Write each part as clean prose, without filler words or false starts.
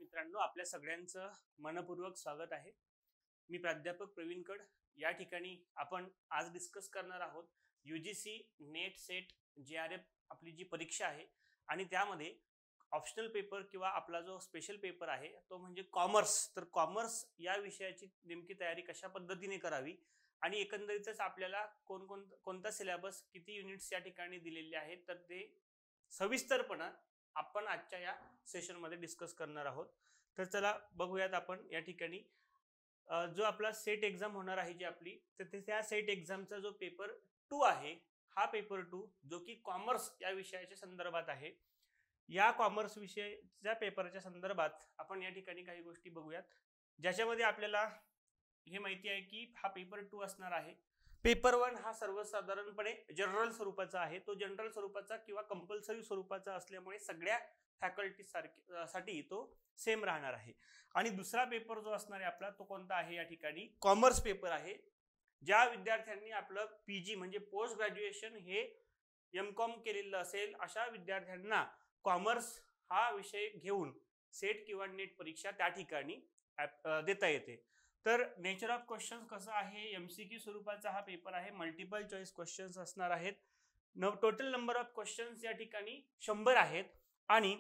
मित्रांनो, आपल्या सगळ्यांचं मनपूर्वक स्वागत आहे. मी प्राध्यापक प्रवीण कड. या ठिकाणी आपण आज डिस्कस करणार आहोत UGC नेट सेट JRF आपली जी परीक्षा आहे आणि त्यामध्ये ऑप्शनल पेपर किंवा आपला जो स्पेशल पेपर आहे तो म्हणजे कॉमर्स. तर कॉमर्स या विषयाची नेमकी तयारी कशा पद्धतीने करावी आणि एकंदरीतच आपल्याला कोणता सिलेबस किती युनिट्स या ठिकाणी दिलेले आहेत तर ते सविस्तरपणे आपण आजच्या या सेशन मध्ये डिस्कस करणार आहोत. तर चला बघूयात आपण या ठिकाणी जो आपला सेट एग्जाम होणार आहे जी आपली, तर त्या सेट एग्जामचा जो पेपर 2 आहे, हा पेपर 2 जो की कॉमर्स या विषयाच्या संदर्भात आहे. या कॉमर्स विषयाच्या पेपरच्या संदर्भात आपण या ठिकाणी काही गोष्टी बघूयात, ज्याच्यामध्ये आपल्याला हे माहिती आहे की हा पेपर 2 असणार आहे. पेपर 1 हा सर्वसाधारणपणे जनरल स्वरूपाचा आहे. तो जनरल स्वरूपाचा किंवा कंपल्सरी स्वरूपाचा असल्यामुळे सगळ्या फॅकल्टी साठी तो सेम राहणार आहे. आणि दुसरा पेपर जो असणार आहे आपला तो कोणता आहे, या ठिकाणी कॉमर्स पेपर आहे. ज्या विद्यार्थ्यांनी आपलं PG म्हणजे पोस्ट ग्रॅज्युएशन हे MCOM केलेलं असेल अशा विद्यार्थ्यांना कॉमर्स हा विषय घेऊन सेट किंवा नेट परीक्षा त्या ठिकाणी देता येते. तर नेचर ऑफ क्वेश्चन्स कसं आहे, MCQ स्वरूपाचा हा पेपर आहे. मल्टिपल चॉईस क्वेश्चन्स असणार आहेत. टोटल नंबर ऑफ क्वेश्चन्स या ठिकाणी 100 आहेत आणि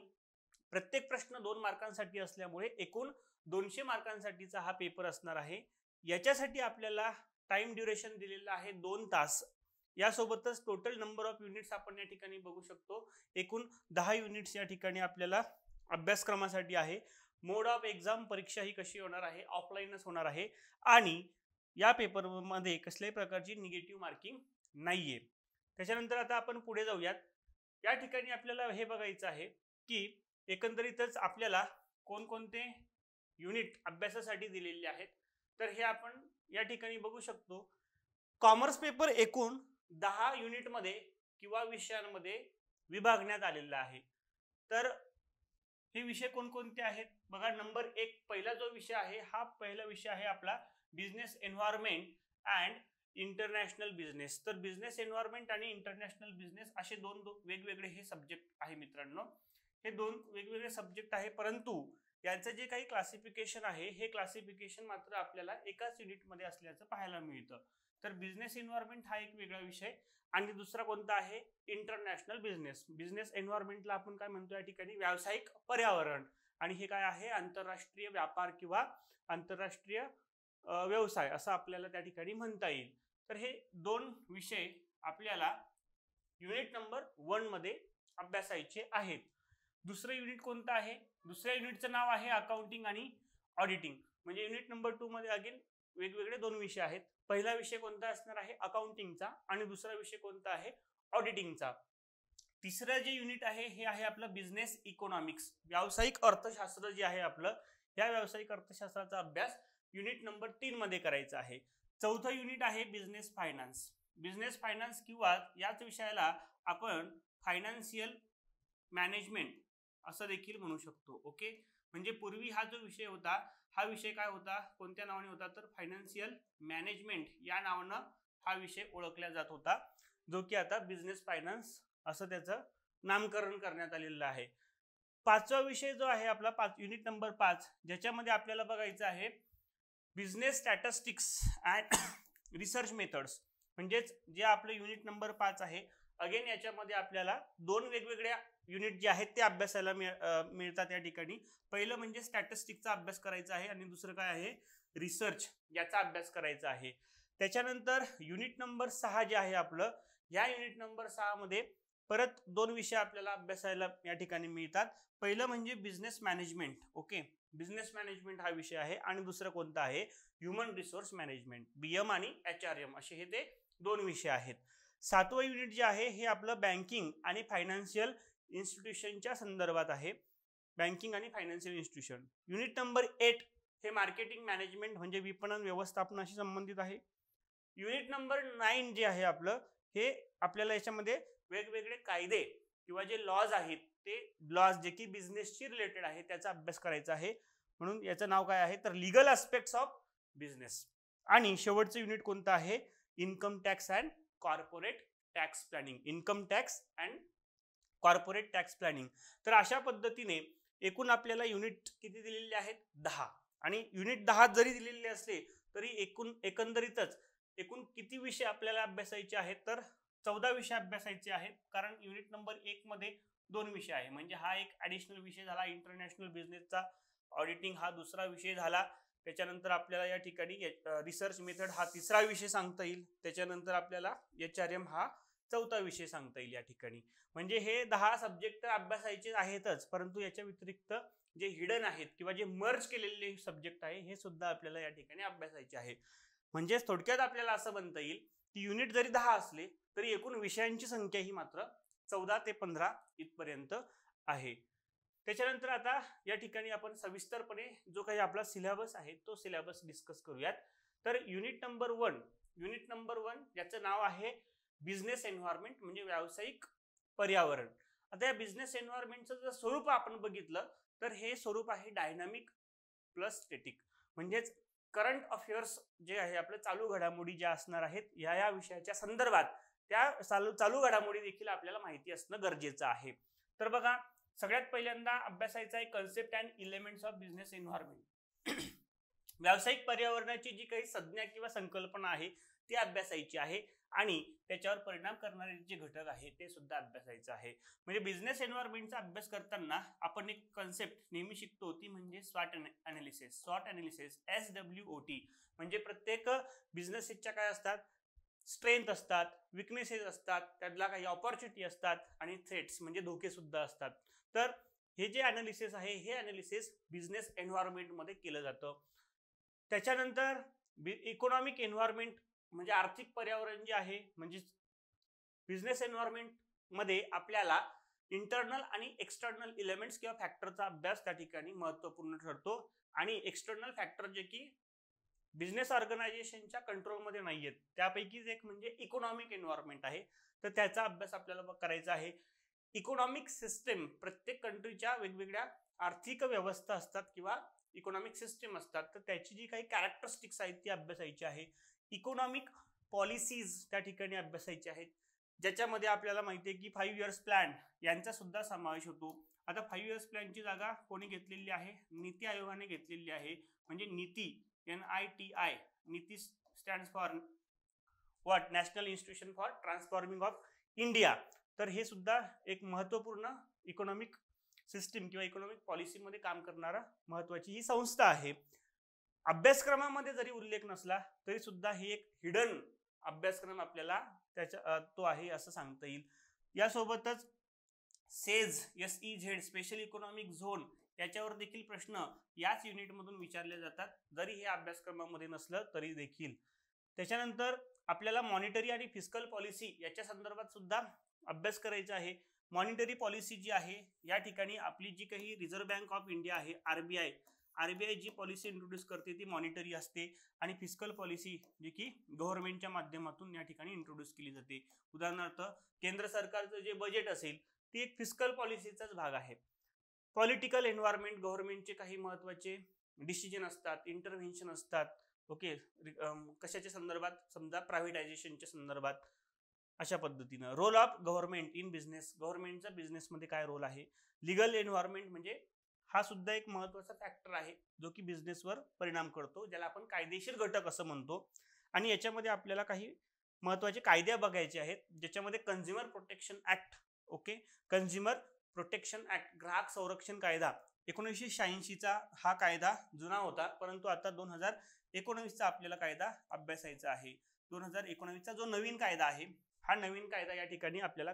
प्रत्येक प्रश्न 2 मार्कांसाठी असल्यामुळे एकूण 200 मार्कांसाठीचा हा पेपर असणार आहे. याच्यासाठी आपल्याला टाइम ड्युरेशन दिलेलं आहे 2 तास. यासोबतच टोटल नंबर ऑफ युनिट्स आपण या ठिकाणी बघू शकतो. एकूण 10 युनिट्स या ठिकाणी आपल्याला अभ्यासक्रमासाठी आहे. मोड ऑफ एक्झाम परीक्षा ही कशी होणार आहे, ऑफलाईनच होणार आहे आणि या पेपरमध्ये कसल्याही प्रकारची निगेटिव्ह मार्किंग नाहीये. त्याच्यानंतर आता आपण पुढे जाऊयात. या ठिकाणी आपल्याला हे बघायचं आहे की एकंदरीतच आपल्याला कोणकोणते युनिट अभ्यासासाठी दिलेले आहेत. तर हे आपण या ठिकाणी बघू शकतो. कॉमर्स पेपर एकूण 10 युनिटमध्ये किंवा विषयांमध्ये विभागण्यात आलेला आहे. तर हे विषय कोणकोणते आहेत बघा. नंबर 1 पहिला जो विषय आहे, हा पहिला विषय आहे आपला business environment and international business. तर बिझनेस एन्व्हायरमेंट आणि इंटरनॅशनल बिझनेस असे दोन वेगवेगळे हे सब्जेक्ट आहे मित्रांनो. हे 2 वेगवेगळे सब्जेक्ट आहे, परंतु यांचं जे काही क्लासिफिकेशन आहे हे क्लासिफिकेशन मात्र आपल्याला एकाच युनिटमध्ये असल्याचं पाहायला मिळतं. तर बिझनेस एन्व्हायरमेंट हा एक वेगळा विषय आणि दुसरा कोणता आहे, इंटरनॅशनल बिझनेस. बिझनेस एन्व्हायरमेंटला आपण काय म्हणतो या ठिकाणी, व्यावसायिक पर्यावरण, आणि हे काय आहे, आंतरराष्ट्रीय व्यापार किंवा आंतरराष्ट्रीय व्यवसाय असं आपल्याला त्या ठिकाणी म्हणता येईल. तर हे 2 विषय आपल्याला युनिट नंबर 1 मध्ये अभ्यासायचे आहेत. दुसरं युनिट कोणतं आहे, दुसऱ्या युनिटचं नाव आहे अकाउंटिंग आणि ऑडिटिंग. म्हणजे युनिट नंबर 2 मध्ये अगेन वेगवेगळे 2 विषय आहेत. पहिला विषय कोणता असणार आहे, अकाउंटिंगचा, आणि दुसरा विषय कोणता आहे, ऑडिटिंगचा. तिसरं जे युनिट आहे हे आहे आपलं बिझनेस इकॉनॉमिक्स, व्यावसायिक अर्थशास्त्र जे आहे आपलं, या व्यावसायिक अर्थशास्त्राचा अभ्यास युनिट नंबर 3 मध्ये करायचा आहे. चौथं युनिट आहे बिझनेस फायनान्स. बिझनेस फायनान्स किंवा याच विषयाला आपण फायनान्शियल मॅनेजमेंट असं देखील म्हणू शकतो. ओके, म्हणजे पूर्वी हा जो विषय होता, हा विषय काय होता, कोणत्या नावाने होता, तर फायनान्शियल मॅनेजमेंट या नावानं हा विषय ओळखला जात होता, जो की आता बिझनेस फायनान्स असं त्याचं नामकरण करण्यात आलेलं आहे. पाचवा विषय जो आहे आपला युनिट नंबर 5, ज्याच्यामध्ये आपल्याला बघायचं आहे business statistics and research methods. म्हणजेच जे आपलं युनिट नंबर 5 आहे, अगेन याच्यामध्ये आपल्याला 2 वेगवेगळ्या युनिट जे आहेत ते अभ्यासायला मिळतात या ठिकाणी. पहिलं म्हणजे स्टॅटिस्टिक्सचा अभ्यास करायचा आहे आणि दुसरं काय आहे, रिसर्च याचा अभ्यास करायचा आहे. त्याच्यानंतर युनिट नंबर 6 जे आहे आपलं, या युनिट नंबर 6 मध्ये परत 2 विषय आपल्याला अभ्यासायला या ठिकाणी मिळतात. पहिलं म्हणजे business management. Okay, business management हा विषय आहे आणि दुसरं कोणता आहे, ह्युमन रिसोर्स मॅनेजमेंट, BM आणि HRM असे हे ते 2 विषय आहेत. 7वं युनिट जे आहे हे आपलं बँकिंग आणि फायनान्शियल इन्स्टिट्यूशनच्या संदर्भात आहे, बँकिंग आणि फायनान्शियल इन्स्टिट्यूशन. युनिट नंबर 8 हे मार्केटिंग मॅनेजमेंट म्हणजे विपणन व्यवस्थापनाशी संबंधित आहे. युनिट नंबर 9 जे आहे आपलं, हे आपल्याला याच्यामध्ये वेगवेगळे कायदे किंवा जे लॉज आहेत ते लॉज जे की बिझनेसशी रिलेटेड आहे त्याचा अभ्यास करायचा आहे. म्हणून याचं नाव काय आहे, तर लीगल ॲस्पेक्ट्स ऑफ बिझनेस. आणि शेवटचं युनिट कोणतं आहे, income tax and corporate tax planning. Income tax and corporate tax planning. तर अशा पद्धतीने एकूण आपल्याला युनिट किती दिलेले आहेत 10 आणि युनिट 10 जरी दिलेले असले तरी एकंदरीतच एकूण किती विषय आपल्याला अभ्यासायचे आहेत तर 14 विषय अभ्यासायचे आहेत कारण युनिट नंबर 1 मध्ये 2 विषय आहे म्हणजे हा एक ॲडिशनल विषय झाला इंटरनॅशनल बिझनेसचा ऑडिटिंग हा दुसरा विषय झाला त्याच्यानंतर आपल्याला या ठिकाणी रिसर्च मेथड हा तिसरा विषय सांगता येईल त्याच्यानंतर आपल्याला HRM हा चौथा विषय सांगता येईल या ठिकाणी म्हणजे हे 10 सब्जेक्ट तर अभ्यासायचे आहेतच परंतु याच्या व्यतिरिक्त जे हिडन आहेत किंवा जे मर्ज केलेले सब्जेक्ट आहे हे सुद्धा आपल्याला या ठिकाणी अभ्यासायचे आहे म्हणजे थोडक्यात आपल्याला असं म्हणता येईल की युनिट जरी 10 असले तरी एकूण विषयांची संख्या ही मात्र 14 ते 15 इथपर्यंत आहे त्याच्यानंतर आता या ठिकाणी आपण सविस्तरपणे जो काही आपला सिलेबस आहे तो सिलेबस डिस्कस करूयात तर युनिट नंबर 1 याचं नाव आहे बिझनेस एन्व्हायरमेंट म्हणजे व्यावसायिक पर्यावरण आता या बिझनेस एन्व्हायरमेंटचं जर स्वरूप आपण बघितलं तर हे स्वरूप आहे डायनामिक प्लस स्टॅटिक म्हणजेच करंट अफेअर्स जे आहे आपल्या चालू घडामोडी ज्या असणार आहेत या विषयाच्या संदर्भात त्या चालू घडामोडी देखील आपल्याला माहिती असणं गरजेचं आहे तर बघा सगळ्यात पहिल्यांदा अभ्यासायचा आहे concept and elements of business environment व्यावसायिक पर्यावरणाची जी काही संज्ञा किंवा संकल्पना आहे ती अभ्यासायची आहे आणि त्याच्यावर परिणाम करणारे जे घटक आहेत ते सुद्धा अभ्यासायचं आहे म्हणजे बिझनेस एन्व्हायरमेंटचा अभ्यास करताना आपण एक कन्सेप्ट नेहमी शिकतो ती म्हणजे स्वॉट अनालिसिस SWOT म्हणजे प्रत्येक बिझनेसच्या काय असतात स्ट्रेंथ असतात विकनेसेस असतात त्यातला काही ऑपॉर्च्युनिटी असतात आणि थ्रेट्स म्हणजे धोके सुद्धा असतात तर हे जे अनालिसिस आहे हे अनालिसिस बिझनेस एन्व्हायरमेंट मध्ये केलं जातं त्याच्यानंतर इकॉनॉमिक एन्व्हायरमेंट म्हणजे आर्थिक पर्यावरण जे आहे म्हणजे बिझनेस एन्व्हायरमेंट मध्ये आपल्याला इंटरनल आणि एक्सटर्नल एलिमेंट्स किंवा फॅक्टरचा अभ्यास त्या ठिकाणी महत्त्वपूर्ण ठरतो आणि एक्सटर्नल फॅक्टर जे की बिझनेस ऑर्गनायझेशनच्या कंट्रोलमध्ये नाही आहेत त्यापैकीच एक म्हणजे इकॉनॉमिक एन्व्हायरमेंट आहे तर त्याचा अभ्यास आपल्याला करायचा आहे इकॉनॉमिक सिस्टम प्रत्येक कंट्रीच्या वेगवेगळ्या आर्थिक व्यवस्था असतात किंवा इकॉनॉमिक सिस्टम असतात तर त्याची जी काही कॅरेक्टरिस्टिक्स आहेत ती अभ्यासायची आहे इकॉनॉमिक पॉलिसीज त्या ठिकाणी अभ्यासायची आहेत ज्याच्यामध्ये आपल्याला माहिती आहे की 5 इयर्स प्लॅन यांचा सुद्धा समावेश होतो आता 5 इयर्स प्लॅनची जागा कोणी घेतलेली आहे नीती आयोगाने घेतलेली आहे म्हणजे नीती NITI Niti stands for what national institution for transforming of India तर हे सुद्धा एक महत्त्वपूर्ण इकॉनॉमिक सिस्टीम किंवा इकॉनॉमिक पॉलिसीमध्ये काम करणारा महत्त्वाची ही संस्था आहे अभ्यासक्रमामध्ये जरी उल्लेख नसला तरी सुद्धा ही एक हिडन अभ्यासक्रम आपल्याला त्याच्या तो आहे असं सांगता येईल यासोबतच SEZ स्पेशल इकॉनॉमिक झोन याच्यावर देखील प्रश्न याच युनिटमधून विचारले जातात जरी हे अभ्यासक्रमामध्ये नसलं तरी देखील त्याच्यानंतर आपल्याला मॉनिटरी आणि फिस्कल पॉलिसी याच्या संदर्भात सुद्धा अभ्यास करायचा आहे मॉनिटरी पॉलिसी जी आहे या ठिकाणी आपली जी काही रिझर्व्ह बँक ऑफ इंडिया आहे RBI जी पॉलिसी इंट्रोड्यूस करते ती मॉनिटरी असते आणि फिस्कल पॉलिसी जी की गव्हर्नमेंटच्या माध्यमातून या ठिकाणी इंट्रोड्यूस केली जाते उदाहरणार्थ केंद्र सरकारचं जे बजेट असेल ती एक फिस्कल पॉलिसीचाच भाग आहे पॉलिटिकल एन्व्हायरमेंट गव्हर्नमेंटचे काही महत्त्वाचे डिसिजन असतात इंटरव्हेन्शन असतात ओके कशाच्या संदर्भात समजा प्रायव्हेटायझेशनच्या संदर्भात अशा पद्धतीनं role of government in business गव्हर्नमेंटचा बिझनेसमध्ये काय रोल आहे लीगल एन्व्हायरमेंट म्हणजे हा सुद्धा एक महत्त्वाचा फॅक्टर आहे जो की बिझनेसवर परिणाम करतो ज्याला आपण कायदेशीर घटक असं म्हणतो आणि याच्यामध्ये आपल्याला काही महत्त्वाचे कायदे बघायचे आहेत ज्याच्यामध्ये consumer protection act okay consumer protection act ग्राहक संरक्षण कायदा 1986चा हा कायदा जुना होता परंतु आता 2019चा आपल्याला कायदा अभ्यासायचा आहे 2019चा जो नवीन कायदा आहे हा नवीन कायदा या ठिकाणी आपल्याला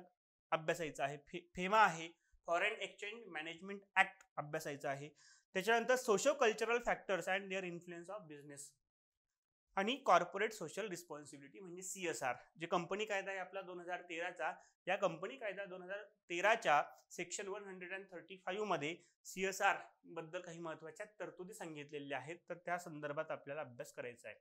अभ्यासायचा आहे फेमा आहे फॉरेन एक्सचेंज मॅनेजमेंट ऍक्ट अभ्यासायचा आहे त्याच्यानंतर socio cultural factors and their influence of business आणि कॉर्पोरेट सोशल रिस्पॉन्सिबिलिटी म्हणजे CSR जे कंपनी कायदा आहे आपला 2013चा या कंपनी कायदा 2013च्या सेक्शन 135 मध्ये CSR बद्दल काही महत्त्वाच्या तरतुदी सांगितलेल्या आहेत तर त्या संदर्भात आपल्याला अभ्यास करायचा आहे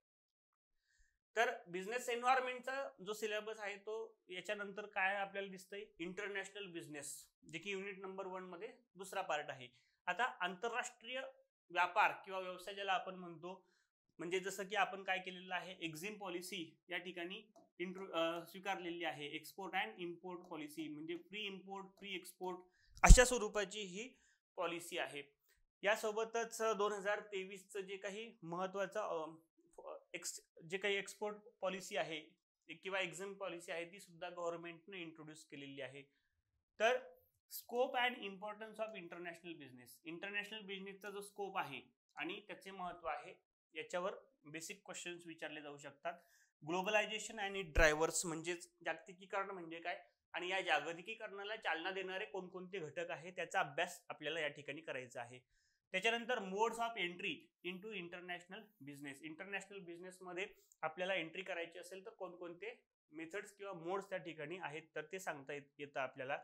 तर बिझनेस एन्व्हायरमेंटचा जो सिलेबस आहे तो याच्यानंतर काय आपल्याला दिसतंय इंटरनॅशनल बिझनेस जे की युनिट नंबर 1 मध्ये दुसरा पार्ट आहे आता आंतरराष्ट्रीय व्यापार किंवा व्यवसाय ज्याला आपण म्हणतो म्हणजे जसं की आपण काय केलेलं आहे एक्झिम पॉलिसी या ठिकाणी स्वीकारलेली आहे एक्सपोर्ट अँड इम्पोर्ट पॉलिसी म्हणजे फ्री इम्पोर्ट फ्री एक्सपोर्ट अशा स्वरूपाची ही पॉलिसी आहे. यासोबतच 2023चं जे काही महत्वाचं जे काही एक्सपोर्ट पॉलिसी आहे किंवा एक्झिम पॉलिसी आहे ती सुद्धा गव्हर्नमेंटने इंट्रोड्यूस केलेली आहे. तर scope and importance of international business, international बिझनेसचा जो स्कोप आहे आणि त्याचे महत्व आहे याच्यावर बेसिक क्वेश्चन्स विचारले जाऊ शकतात. ग्लोबलायझेशन आणि ड्रायव्हर्स म्हणजेच जागतिकीकरण म्हणजे काय आणि या जागतिकीकरणाला चालना देणारे कोणकोणते घटक आहे त्याचा अभ्यास आपल्याला या ठिकाणी करायचा आहे. त्याच्यानंतर modes of entry into international business, international बिझनेसमध्ये आपल्याला एंट्री करायची असेल तर कोणकोणते मेथड्स किंवा मोड्स त्या ठिकाणी आहेत तर ते सांगता येतं आपल्याला.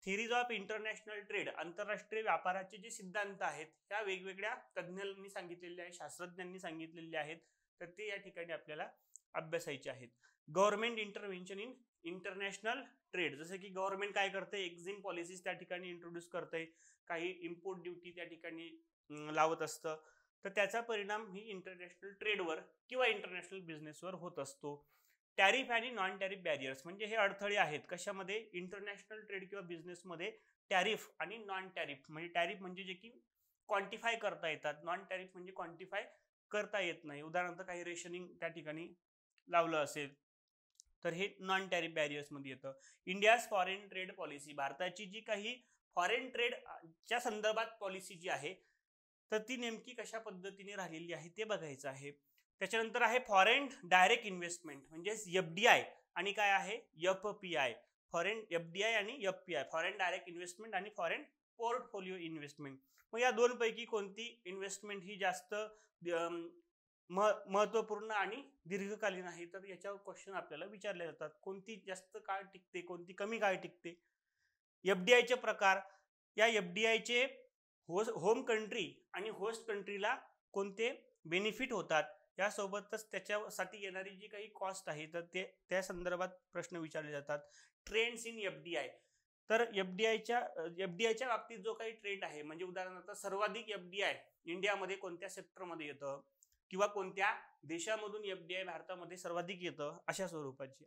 थिअरीज ऑफ इंटरनॅशनल ट्रेड, आंतरराष्ट्रीय व्यापाराचे जे सिद्धांत आहेत त्या वेगवेगळ्या तज्ज्ञांनी सांगितलेले आहेत, शास्त्रज्ञांनी सांगितलेले आहेत तर ते या ठिकाणी आपल्याला अभ्यासायचे आहेत. Government intervention in international trade, जसं की गव्हर्नमेंट काय करते, एक्झिम पॉलिसीज त्या ठिकाणी इंट्रोड्यूस करते, काही इम्पोर्ट ड्युटी त्या ठिकाणी लावत असतं तर त्याचा परिणाम ही इंटरनॅशनल ट्रेडवर किंवा इंटरनॅशनल बिझनेसवर होत असतो. टॅरिफ आणि नॉन टॅरिफ बॅरियर्स म्हणजे हे अडथळे आहेत कशामध्ये, इंटरनॅशनल ट्रेड किंवा बिझनेसमध्ये टॅरिफ आणि नॉन टॅरिफ. म्हणजे टॅरिफ म्हणजे जे की क्वांटिफाय करता येतात, नॉन टॅरिफ म्हणजे क्वांटिफाय करता येत नाही. उदाहरणार्थ काही रेशनिंग त्या ठिकाणी लावलं असेल तर हे नॉन टॅरिफ बॅरियर्स मध्ये येतं. इंडियाज फॉरेन ट्रेड पॉलिसी, भारताची जी काही फॉरेन ट्रेडच्या संदर्भात पॉलिसी जी आहे तर ती नेमकी कशा पद्धतीने राहिलेली आहे ते बघायचं आहे. त्याच्यानंतर आहे फॉरेन डायरेक्ट इन्व्हेस्टमेंट म्हणजे FDI आणि काय आहे FPI, फॉरेन FDI आणि FPI, फॉरेन डायरेक्ट इन्व्हेस्टमेंट आणि फॉरेन पोर्टफोलिओ इन्व्हेस्टमेंट. मग या दोन पैकी कोणती इन्व्हेस्टमेंट ही जास्त महत्वपूर्ण आणि दीर्घकालीन आहे तर याच्यावर क्वेश्चन आपल्याला विचारले जातात. कोणती जास्त काळ टिकते, कोणती कमी काळ टिकते. FDI चे प्रकार, या FDI चे होम कंट्री आणि होस्ट कंट्रीला कोणते बेनिफिट होतात, यासोबतच त्याच्यासाठी येणारी जी काही कॉस्ट आहे तर ते त्या संदर्भात प्रश्न विचारले जातात. ट्रेंड्स इन FDI, तर FDIच्या बाबतीत जो काही ट्रेंड आहे म्हणजे उदाहरणार्थ सर्वाधिक FDI इंडियामध्ये कोणत्या सेक्टरमध्ये येतं किंवा कोणत्या देशामधून FDI भारतामध्ये सर्वाधिक येतं अशा स्वरूपाची,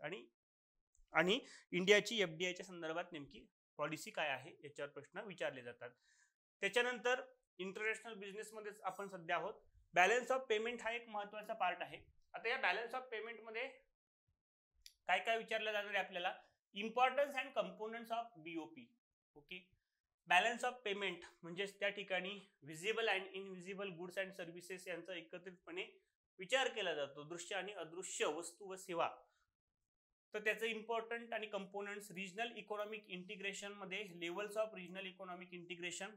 आणि इंडियाची FDIच्या संदर्भात नेमकी पॉलिसी काय आहे याच्यावर प्रश्न विचारले जातात. त्याच्यानंतर इंटरनॅशनल बिझनेसमध्येच आपण सध्या आहोत. बॅलन्स ऑफ पेमेंट हा एक महत्वाचा पार्ट आहे. आता या बॅलन्स ऑफ पेमेंट मध्ये काय काय विचारलं जाणार आहे आपल्याला, importance and components of BOP. Okay, balance of payment म्हणजे त्या ठिकाणी visible and invisible goods and services यांचा एकत्रितपणे विचार केला जातो, दृश्य आणि अदृश्य वस्तू व सेवा. तर त्याचे इम्पॉर्टंट आणि कंपोनंट्स, रिजनल इकॉनॉमिक इंटिग्रेशन मध्ये levels of regional economic integration,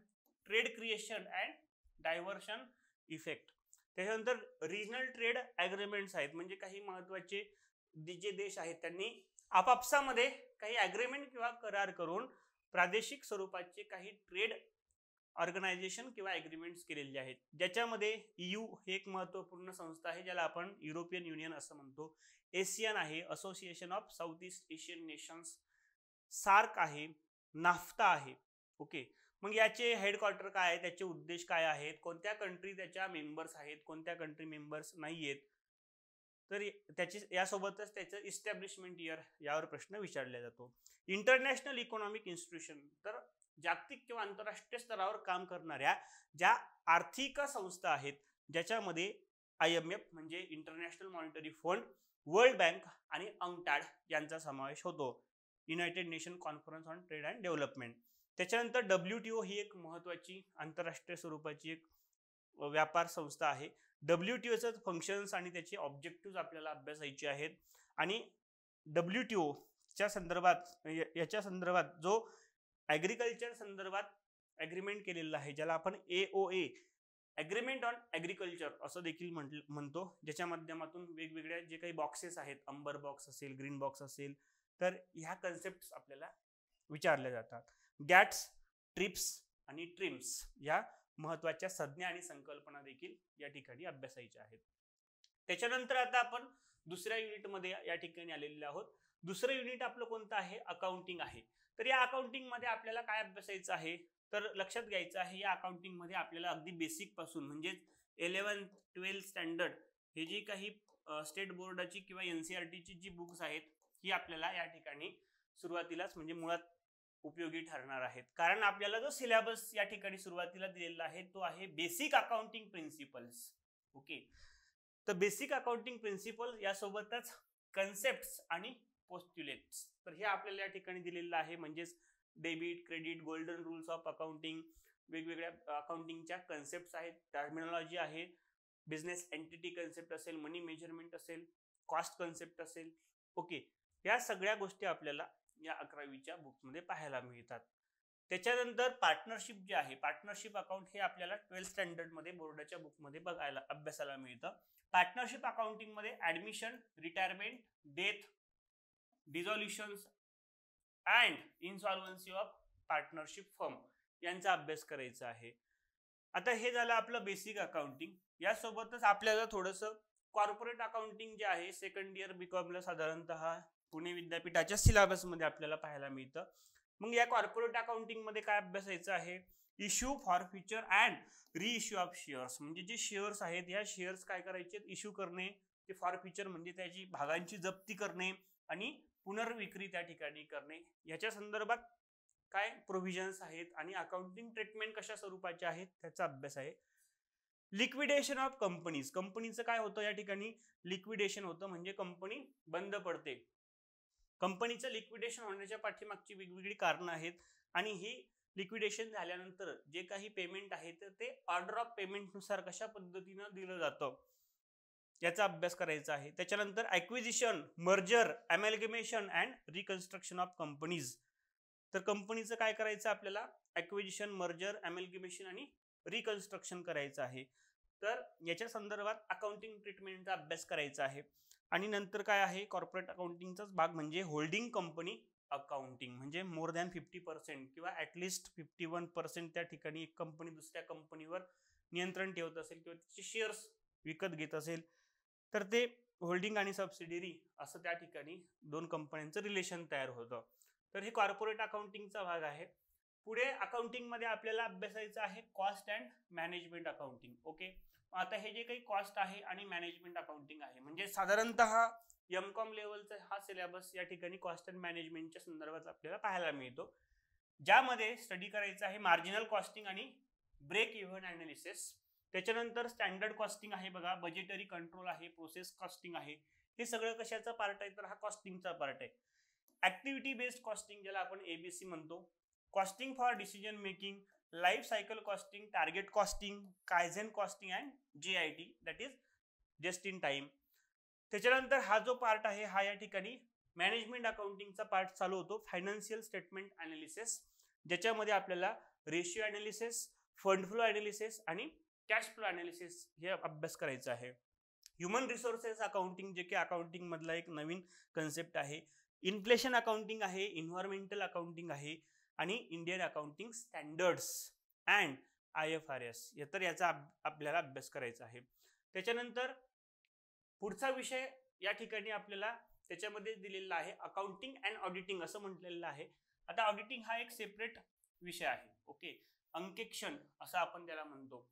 trade creation and diversion effect. त्याच्यानंतर रिजनल ट्रेड ॲग्रीमेंट्स आहेत म्हणजे काही महत्वाचे जे देश आहेत त्यांनी आपापसामध्ये काही ॲग्रीमेंट किंवा करार करून प्रादेशिक स्वरूपाचे काही ट्रेड ऑर्गनायझेशन किंवा ॲग्रीमेंट्स केलेले आहेत, ज्याच्यामध्ये EU हे एक महत्वपूर्ण संस्था आहे ज्याला आपण युरोपियन युनियन असं म्हणतो. एशियन आहे, association of south east Asian nations, SAARC आहे, नाफ्ता आहे. ओके, मग याचे हेडक्वार्टर काय आहे, त्याचे उद्देश काय आहेत, कोणत्या कंट्री त्याच्या मेंबर्स आहेत, कोणत्या कंट्री मेंबर्स नाही आहेत, तर त्याची यासोबतच त्याचं इस्टॅब्लिशमेंट इयर यावर प्रश्न विचारला जातो. इंटरनॅशनल इकॉनॉमिक इन्स्टिट्यूशन, तर जागतिक किंवा आंतरराष्ट्रीय स्तरावर काम करणाऱ्या ज्या आर्थिक संस्था आहेत ज्याच्यामध्ये IMF म्हणजे international monetary fund, world bank आणि UNCTAD यांचा समावेश होतो, United nation conference on trade and development. त्याच्यानंतर WTO ही एक महत्वाची आंतरराष्ट्रीय स्वरूपाची एक व्यापार संस्था आहे. WTOचे फंक्शन्स आणि त्याचे ऑब्जेक्टिव्ह आपल्याला अभ्यासायचे आहेत. आणि WTO च्या संदर्भात याच्या संदर्भात जो ॲग्रिकल्चर संदर्भात ॲग्रीमेंट केलेला आहे ज्याला आपण AOA ॲग्रीमेंट ऑन ॲग्रिकल्चर असं देखील म्हणतो, ज्याच्या माध्यमातून वेगवेगळ्या जे काही बॉक्सेस आहेत, अंबर बॉक्स असेल, ग्रीन बॉक्स असेल, तर ह्या कन्सेप्ट आपल्याला विचारल्या जातात. गॅट्स, ट्रिप्स आणि ट्रिम्स या महत्वाच्या संज्ञा आणि संकल्पना देखील या ठिकाणी अभ्यासायच्या आहेत. त्याच्यानंतर आता आपण दुसऱ्या युनिटमध्ये या ठिकाणी आलेले आहोत. दुसरं युनिट आपलं कोणतं आहे, अकाउंटिंग आहे. तर या अकाउंटिंग मध्ये आपल्याला काय अभ्यासायचं आहे तर लक्षात घ्यायचं आहे, या अकाउंटिंग मध्ये आपल्याला अगदी बेसिक पासून म्हणजे 11th 12th स्टँडर्ड हे जी काही स्टेट बोर्डाची किंवा NCERT ची जी बुक्स आहेत ही आपल्याला या ठिकाणी सुरुवातीलाच म्हणजे मुळात उपयोगी ठरणार आहेत, कारण आपल्याला जो सिलेबस या ठिकाणी सुरुवातीला दिलेला आहे तो आहे बेसिक अकाउंटिंग प्रिन्सिपल्स. ओके, तर बेसिक अकाउंटिंग प्रिन्सिपल यासोबतच कन्सेप्ट्स आणि पोस्ट्युलेट्स, तर हे आपल्याला या ठिकाणी दिलेलं आहे. म्हणजेच debit, credit, golden rules of accounting, वेगवेगळ्या अकाउंटिंगच्या कन्सेप्ट्स आहेत, टर्मिनॉलॉजी आहे, बिझनेस एंटिटी कन्सेप्ट असेल, मनी मेजरमेंट असेल, कॉस्ट कन्सेप्ट असेल. ओके, या सगळ्या गोष्टी आपल्याला या 11वीच्या बुकमध्ये पाहायला मिळतात. त्याच्यानंतर पार्टनरशिप जे आहे, पार्टनरशिप अकाउंट हे आपल्याला 12th स्टँडर्ड मध्ये बोर्डाच्या बुकमध्ये बघायला अभ्यासाला मिळतं. पार्टनरशिप अकाउंटिंग मध्ये admission, retirement, death, dissolutions and insolvency of partnership firm यांचा अभ्यास करायचा आहे. आता हे झालं आपलं बेसिक अकाउंटिंग. यासोबतच आपल्याला थोडंसं कॉर्पोरेट अकाउंटिंग जे आहे सेकंड इयर बीकॉमला साधारणतः पुणे विद्यापीठाच्या सिलेबस मध्ये आपल्याला पाहायला मिळतं. मग या कॉर्पोरेट अकाउंटिंग मध्ये काय अभ्यासायचं आहे? Issue, forfeiture and reissue of shares. म्हणजे जे शेअर्स आहेत या शेअर्स काय करायचे? इश्यू करणे. ते फॉरफिचर म्हणजे त्याची भागांची जप्ती करणे आणि पुनर्विक्री त्या ठिकाणी करणे. याच्या संदर्भात काय प्रोव्हिजन्स आहेत आणि अकाउंटिंग ट्रीटमेंट कशा स्वरूपाचे आहेत त्याचा अभ्यास आहे. Liquidation of companies. कंपनीचं काय होतं या ठिकाणी? लिक्विडेशन होतं, म्हणजे कंपनी बंद पडते. कंपनीचं लिक्विडेशन होण्याच्या पाठीमागची वेगवेगळी कारणं आहेत आणि ही लिक्विडेशन झाल्यानंतर जे काही पेमेंट आहे तर ते ऑर्डर ऑफ पेमेंट नुसार कशा पद्धतीनं दिलं जातं याचा अभ्यास करायचा आहे. त्याच्यानंतर acquisition, merger, amalgamation and reconstruction of companies. तर कंपनीचं काय करायचं आपल्याला? ॲक्विजिशन, मर्जर, अमॅलगमेशन आणि रिकन्स्ट्रक्शन करायचं आहे. तर याच्या संदर्भात अकाउंटिंग ट्रीटमेंटचा अभ्यास करायचा आहे. आणि नंतर काय आहे? कॉर्पोरेट अकाउंटिंगचाच भाग म्हणजे होल्डिंग कंपनी अकाउंटिंग. म्हणजे मोर दॅन 50% किंवा ॲटलिस्ट 51% त्या ठिकाणी एक कंपनी दुसऱ्या कंपनीवर नियंत्रण ठेवत असेल किंवा तिचे शेअर्स विकत घेत असेल तर ते होल्डिंग आणि सबसिडियरी असं त्या ठिकाणी दोन कंपन्यांचं रिलेशन तयार होतं. तर हे कॉर्पोरेट अकाउंटिंगचा भाग आहे. पुढे अकाउंटिंग मध्ये आपल्याला अभ्यासायचं आहे cost and management accounting. Okay, आता हे जे काही कॉस्ट आहे आणि मॅनेजमेंट अकाउंटिंग आहे म्हणजे साधारणतः एमकॉम लेवलचा हा सिलेबस या ठिकाणी कॉस्ट अँड मॅनेजमेंटच्या संदर्भात आपल्याला पाहायला मिळतो, ज्यामध्ये स्टडी करायचं आहे मार्जिनल कॉस्टिंग आणि ब्रेक इव्हन अनालिसिस. त्याच्यानंतर स्टँडर्ड कॉस्टिंग आहे बघा, बजेटरी कंट्रोल आहे, प्रोसेस कॉस्टिंग आहे. हे सगळं कशाचा पार्ट आहे? तर हा कॉस्टिंगचा पार्ट आहे. ऍक्टिव्हिटी बेस्ड कॉस्टिंग ज्याला आपण एबीसी म्हणतो, costing for decision making, life cycle costing, target costing, kaizen costing and JIT that is just in time. त्याच्यानंतर हा जो पार्ट आहे हा या ठिकाणी मॅनेजमेंट अकाउंटिंगचा पार्ट चालू होतो, फायनान्शियल स्टेटमेंट अनालिसिस, ज्याच्यामध्ये आपल्याला ratio analysis, fund flow analysis आणि कॅश फ्लो अनालिसिस हे अभ्यास करायचा आहे. ह्युमन रिसोर्सेस अकाउंटिंग जे की अकाउंटिंग मधला एक नवीन कन्सेप्ट आहे. इन्फ्लेशन अकाउंटिंग आहे, इन्व्हायरमेंटल अकाउंटिंग आहे आणि Indian accounting standards and IFRS तर याचा आपल्याला अभ्यास करायचा आहे. त्याच्यानंतर पुढचा विषय या ठिकाणी आपल्याला त्याच्यामध्ये दिलेला आहे अकाउंटिंग अँड ऑडिटिंग असं म्हटलेलं आहे. आता ऑडिटिंग हा एक सेपरेट विषय आहे. ओके, अंकेक्षण असं आपण त्याला म्हणतो.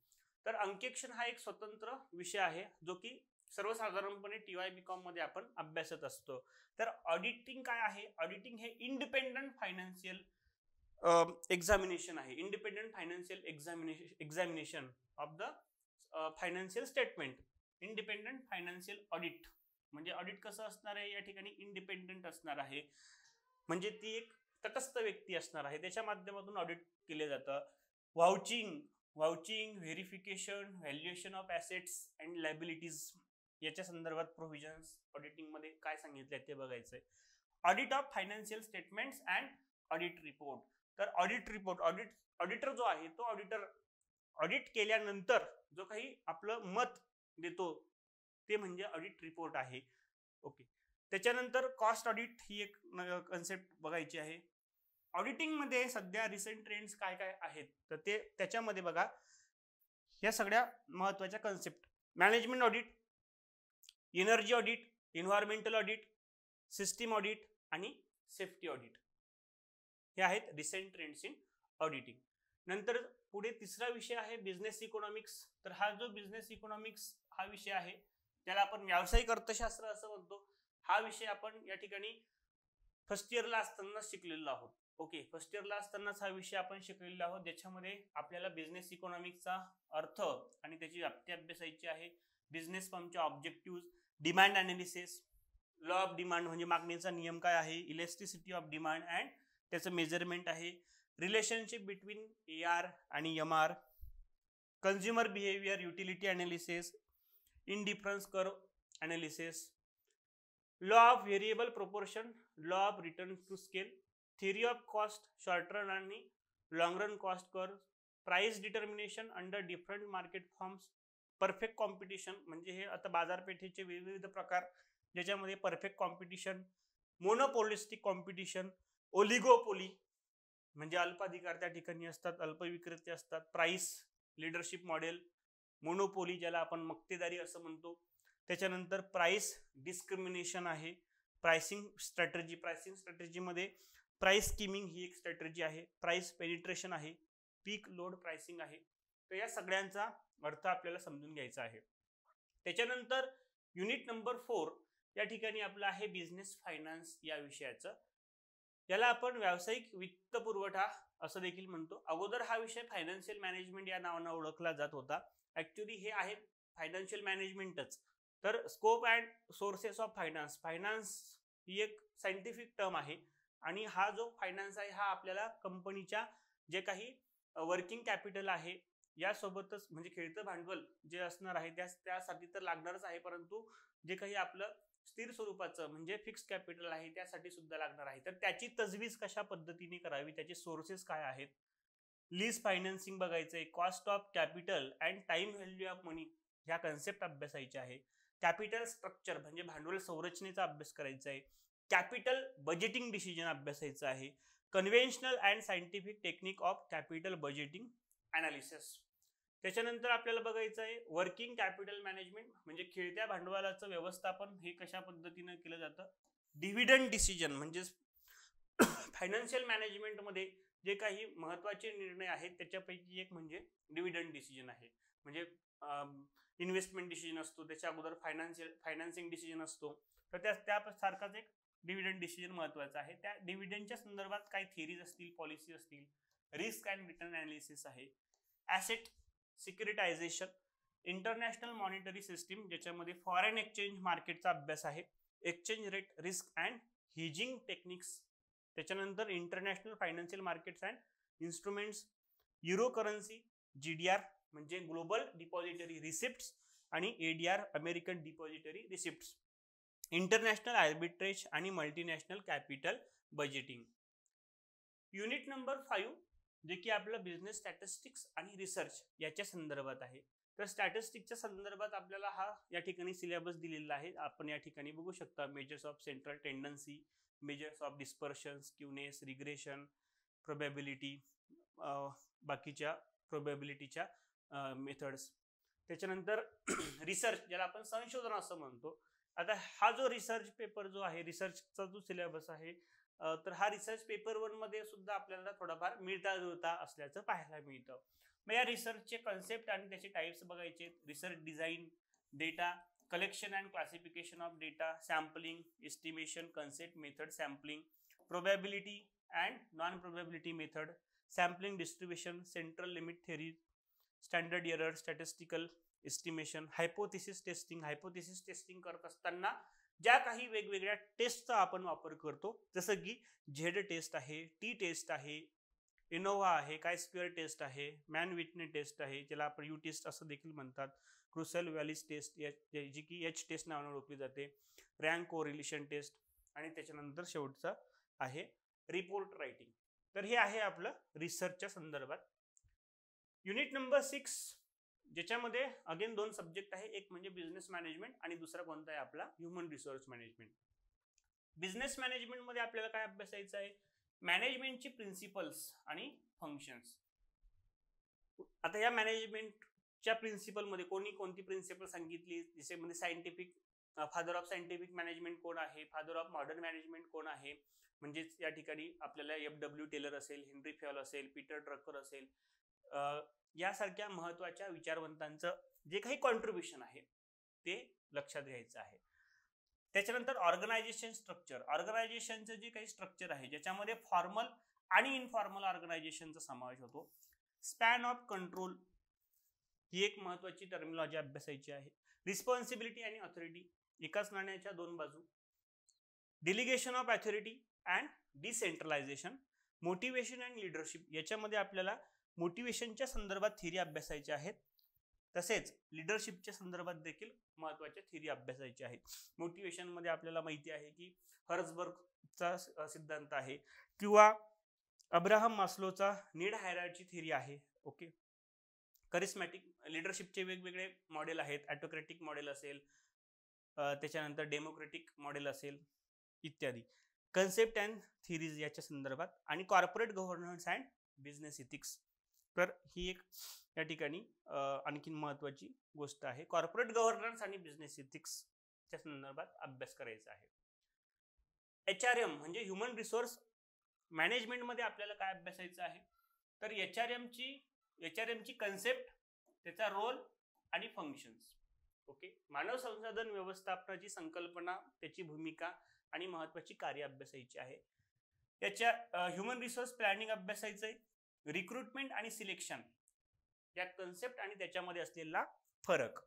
तर अंकेक्षण हा एक स्वतंत्र विषय आहे जो की सर्वसाधारणपणे TY BCom मध्ये आपण अभ्यासत असतो. तर ऑडिटिंग काय आहे? ऑडिटिंग हे इंडिपेंडंट फायनान्शियल एक्झामिनेशन आहे. Independent financial examination of the financial statement. Independent financial audit म्हणजे ऑडिट कसं असणार आहे? या ठिकाणी इंडिपेंडंट असणार आहे, म्हणजे ती एक तटस्थ व्यक्ती असणार आहे, त्याच्या माध्यमातून ऑडिट केले जातं. Vouching, verification, valuation of assets and liabilities याच्या संदर्भात प्रोव्हिजन्स ऑडिटिंग मध्ये काय सांगितलंय ते बघायचंय. Audit of financial statements and audit report. तर ऑडिट रिपोर्ट, ऑडिटर जो आहे तो ऑडिट केल्यानंतर जो काही आपलं मत देतो ते म्हणजे ऑडिट रिपोर्ट आहे. ओके, त्याच्यानंतर कॉस्ट ऑडिट ही एक कन्सेप्ट बघायची आहे. ऑडिटिंग मध्ये सध्या रिसेंट ट्रेंड्स काय काय आहेत तर ते त्याच्यामध्ये बघा या सगळ्या महत्त्वाच्या concept. Management audit, energy audit, environmental audit, system audit आणि सेफ्टी ऑडिट हे आहेत रिसेंट ट्रेंड्स इन ऑडिटिंग. नंतर पुढे तिसरा विषय आहे बिझनेस इकॉनॉमिक्स. तर हा जो बिझनेस इकॉनॉमिक्स हा विषय आहे त्याला आपण व्यावसायिक अर्थशास्त्र असं म्हणतो. हा विषय आपण या ठिकाणी फर्स्ट इयरला असताना शिकलेलो आहोत. ओके, फर्स्ट इयरला असतानाच हा विषय आपण शिकलेलो आहोत, ज्याच्यामध्ये आपल्याला बिझनेस इकॉनॉमिक्सचा अर्थ आणि त्याची व्याप्ती अभ्यासायची आहे. बिझनेस फर्मचे objective, demand analysis, law of demand म्हणजे मागणीचा नियम काय आहे, इलेस्टिसिटी ऑफ डिमांड अँड त्याचं मेजरमेंट आहे, रिलेशनशिप बिटवीन AR आणि MR, consumer behaviour, utility analysis, indifference curve analysis, law of variable proportion, law of return to scale, theory of cost, short run आणि long run cost curve, price determination under different market forms, perfect competition म्हणजे हे आता बाजारपेठेचे विविध प्रकार, ज्याच्यामध्ये perfect competition, monopolistic competition, oligopoly म्हणजे अल्पाधिकार त्या ठिकाणी असतात, अल्पविक्रेते असतात, प्राइस लीडरशिप मॉडेल, मोनोपोली ज्याला आपण मक्तेदारी असं म्हणतो, त्याच्यानंतर प्राइस डिस्क्रिमिनेशन आहे, प्राइसिंग स्ट्रॅटेजीमध्ये प्राइस स्कीमिंग ही एक स्ट्रॅटेजी आहे, प्राइस पेनिट्रेशन आहे, पीक लोड प्राइसिंग आहे. तर या सगळ्यांचा अर्थ आपल्याला समजून घ्यायचा आहे. त्याच्यानंतर युनिट नंबर 4 या ठिकाणी आपलं आहे बिझनेस फायनान्स या विषयाचं. याला आपण व्यावसायिक वित्तपुरवठा असं देखील म्हणतो. अगोदर हा विषय फायनान्शियल मॅनेजमेंट या नावाने ओळखला जात होता. ऍक्च्युली हे आहे फायनान्शियल मॅनेजमेंटच. तर scope and sources of finance ही एक सायंटिफिक टर्म आहे आणि हा जो फायनान्स आहे हा आपल्याला कंपनीच्या जे काही वर्किंग कॅपिटल आहे यासोबतच म्हणजे खेळतं भांडवल जे असणार आहे त्यासाठी तर लागणारच आहे, परंतु जे काही आपलं स्थिर स्वरूपाचं म्हणजे फिक्स्ड कॅपिटल आहे त्यासाठी सुद्धा लागणार आहे. तर त्याची तजवीज कशा पद्धतीने करावी, त्याचे सोर्सेस काय आहेत, लीज फायनान्सिंग बघायचंय, cost of capital and time value of money ह्या कन्सेप्ट अभ्यासायचे आहे, कॅपिटल स्ट्रक्चर म्हणजे भांडवल संरचनेचा अभ्यास करायचा आहे, कॅपिटल बजेटिंग डिसिजन अभ्यासायचं आहे, conventional and scientific technique of capital budgeting analysis. त्याच्यानंतर आपल्याला बघायचं आहे वर्किंग कॅपिटल मॅनेजमेंट म्हणजे खेळत्या भांडवलाचं व्यवस्थापन हे कशा पद्धतीने केलं जातं, डिव्हिडंड डिसिजन म्हणजे फायनान्शियल मॅनेजमेंटमध्ये जे काही महत्त्वाचे निर्णय आहेत त्याच्यापैकी एक म्हणजे डिव्हिडंड डिसिजन आहे. म्हणजे इन्व्हेस्टमेंट डिसिजन असतो, त्याच्या अगोदर फायनान्सिंग डिसिजन असतो, तर त्यासारखाच एक डिव्हिडंड डिसिजन महत्त्वाचा आहे. त्या डिव्हिडंडच्या संदर्भात काही थिअरीज असतील, पॉलिसी असतील, रिस्क अँड रिटर्न अनालिसिस आहे, asset securitisation, international monetary system ज्याच्यामध्ये फॉरेन एक्सचेंज मार्केटचा अभ्यास आहे, exchange rate risk and hedging techniques, त्याच्यानंतर international financial markets and instruments, euro currency, GDR म्हणजे ग्लोबल डिपॉझिटरी रिसिप्ट्स आणि ADR American depository receipts, international arbitrage आणि multinational capital budgeting. Unit number 5 जे की आपलं बिझनेस स्टॅटिस्टिक्स आणि रिसर्च याच्या संदर्भात आहे. तर स्टॅटिस्टिक्सच्या संदर्भात आपल्याला हा या ठिकाणी सिलेबस दिलेला आहे. आपण या ठिकाणी बघू शकता measures of central tendency, measures of dispersion, skewness, regression, probability, बाकीच्या प्रोबॅबिलिटीच्या मेथड्स. त्याच्यानंतर रिसर्च ज्याला आपण संशोधन असं म्हणतो. आता हा जो रिसर्च पेपर जो आहे, रिसर्चचा जो सिलेबस आहे, तर हा रिसर्च पेपर 1 मध्ये सुद्धा आपल्याला थोडाफार मिळता जुळता असल्याचं पाहायला मिळतं. मग या रिसर्चचे कन्सेप्ट आणि त्याचे टाइप्स बघायचे. Research design, data collection and classification of data, sampling, estimation, concept method, sampling, probability and non probability method, sampling distribution, central limit theory, standard error, statistical estimation, hypothesis testing करत असताना ज्या काही वेगवेगळ्या टेस्टचा आपण वापर करतो, जसं की झेड टेस्ट आहे, टी टेस्ट आहे, इनोव्हा आहे, काय स्क्वेअर टेस्ट आहे, मॅन विटने टेस्ट आहे, ज्याला आपण यू टेस्ट असं देखील म्हणतात, क्रुसेल व्हॅलिस टेस्ट जी की H टेस्ट नावाने ओळखली जाते, रँक कोरिलेशन टेस्ट आणि त्याच्यानंतर शेवटचा आहे रिपोर्ट रायटिंग. तर हे आहे आपलं रिसर्चच्या संदर्भात. युनिट नंबर 6 ज्याच्यामध्ये अगेन 2 सब्जेक्ट आहे, एक म्हणजे बिझनेस मॅनेजमेंट आणि दुसरा कोणता आहे आपला human resource management. Business management मध्ये आपल्याला काय अभ्यासायचं आहे, मॅनेजमेंटची प्रिन्सिपल्स आणि फंक्शन्स. आता या मॅनेजमेंटच्या प्रिन्सिपल मध्ये कोणती प्रिन्सिपल सांगितली, जसे म्हणजे scientific father of scientific management कोण आहे, फादर ऑफ मॉडर्न मॅनेजमेंट कोण आहे, म्हणजेच या ठिकाणी आपल्याला FW टेलर असेल, हेनरी फॅल असेल, पीटर ड्रकर असेल, यासारख्या महत्वाच्या विचारवंतांचं जे काही कॉन्ट्रीब्युशन आहे ते लक्षात घ्यायचं आहे. त्याच्यानंतर ऑर्गनायझेशन स्ट्रक्चर, ऑर्गनायझेशनचं जे काही स्ट्रक्चर आहे ज्याच्यामध्ये फॉर्मल आणि इनफॉर्मल ऑर्गनायझेशनचा समावेश होतो. स्पॅन ऑफ कंट्रोल ही एक महत्वाची टर्मिनॉलॉजी अभ्यासायची आहे. रिस्पॉन्सिबिलिटी आणि ऑथॉरिटी एकाच नाण्याच्या दोन बाजू. Delegation of authority and decentralisation. Motivation and leadership याच्यामध्ये आपल्याला मोटिवेशनच्या संदर्भात थिअरी अभ्यासायच्या आहेत, तसेच लिडरशिपच्या संदर्भात देखील महत्वाच्या थिअरी अभ्यासायच्या आहेत. मोटिवेशन मध्ये आपल्याला माहिती आहे की हर्झबर्गचा सिद्धांत आहे किंवा अब्राहम मास्लोचा नीड हायरार्ची थिअरी आहे. ओके. करिस्मॅटिक लिडरशिपचे वेगवेगळे मॉडेल आहेत. ऑटोक्रॅटिक मॉडेल असेल, त्याच्यानंतर डेमोक्रॅटिक मॉडेल असेल इत्यादी. कन्सेप्ट अँड थिअरीज याच्या संदर्भात आणि corporate governance and business ethics. तर ही एक या ठिकाणी आणखी महत्वाची गोष्ट आहे. कॉर्पोरेट गव्हर्नन्स आणि बिझनेस इथिक्सच्या संदर्भात अभ्यास करायचा आहे. HRM म्हणजे ह्युमन रिसोर्स मॅनेजमेंट मध्ये आपल्याला काय अभ्यासायचं आहे, तर HRMची कन्सेप्ट, त्याचा रोल आणि फंक्शन्स. ओके. मानव संसाधन व्यवस्थापनाची संकल्पना, त्याची भूमिका आणि महत्वाची कार्य अभ्यासायची आहे. याच्या ह्युमन रिसोर्स प्लॅनिंग अभ्यासायचं आहे. रिक्रुटमेंट आणि सिलेक्शन या कन्सेप्ट आणि त्याच्यामध्ये असलेला फरक.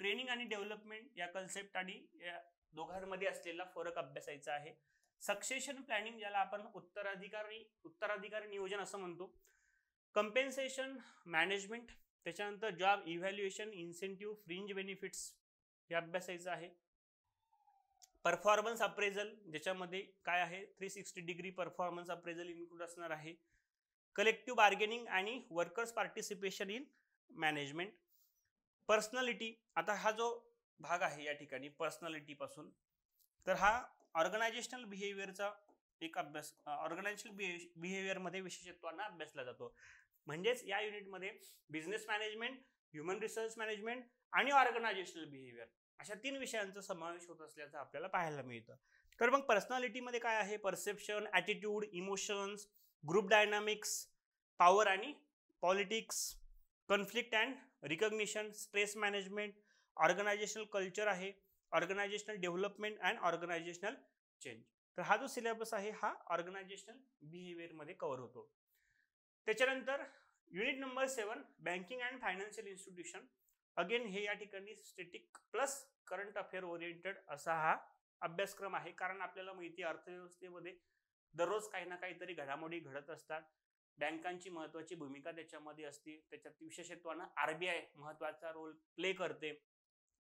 ट्रेनिंग आणि डेव्हलपमेंट या कन्सेप्ट आणि या दोघांमध्ये असलेला फरक अभ्यासायचा आहे. सक्सेशन प्लॅनिंग ज्याला आपण उत्तराधिकारी नियोजन असं म्हणतो. कंपेन्सेशन मॅनेजमेंट, त्याच्यानंतर job evaluation, incentive, fringe benefits हे अभ्यासायचं आहे. परफॉर्मन्स अप्रेझल ज्याच्यामध्ये काय आहे 360 डिग्री परफॉर्मन्स अप्रेझल इन्क्लूड असणार आहे. कलेक्टिव्ह बार्गेनिंग आणि workers participation in management. Personality, आता हा जो भाग आहे या ठिकाणी पर्सनॅलिटी पासून, तर हा ऑर्गनायझेशनल बिहेवियरचा एक अभ्यास, ऑर्गनायझेशनल बिहेवियर मध्ये विशेषत्वांना अभ्यासला जातो. म्हणजेच या युनिटमध्ये business management, human resource management आणि ऑर्गनायझेशनल बिहेवियर अशा 3 विषयांचा समावेश होत असल्याचं आपल्याला पाहायला मिळतं. तर मग पर्सनॅलिटीमध्ये काय आहे, perception, attitude, emotions, group dynamics, power आणि politics, conflict and recognition, stress management, organisational culture आहे, organisational development and organisational change. तर हा जो सिलेबस आहे हा ऑर्गनायझेशनल बिहेवियर मध्ये कव्हर होतो. त्याच्यानंतर unit number 7 banking and financial institution. Again हे या ठिकाणी static plus current affair oriented असा हा अभ्यासक्रम आहे. कारण आपल्याला माहिती आहे अर्थव्यवस्थेमध्ये दररोज काही ना काहीतरी घडामोडी घडत असतात. बँकांची महत्वाची भूमिका त्याच्यामध्ये असते. त्याच्यात विशेषत्वानं RBI महत्वाचा रोल प्ले करते.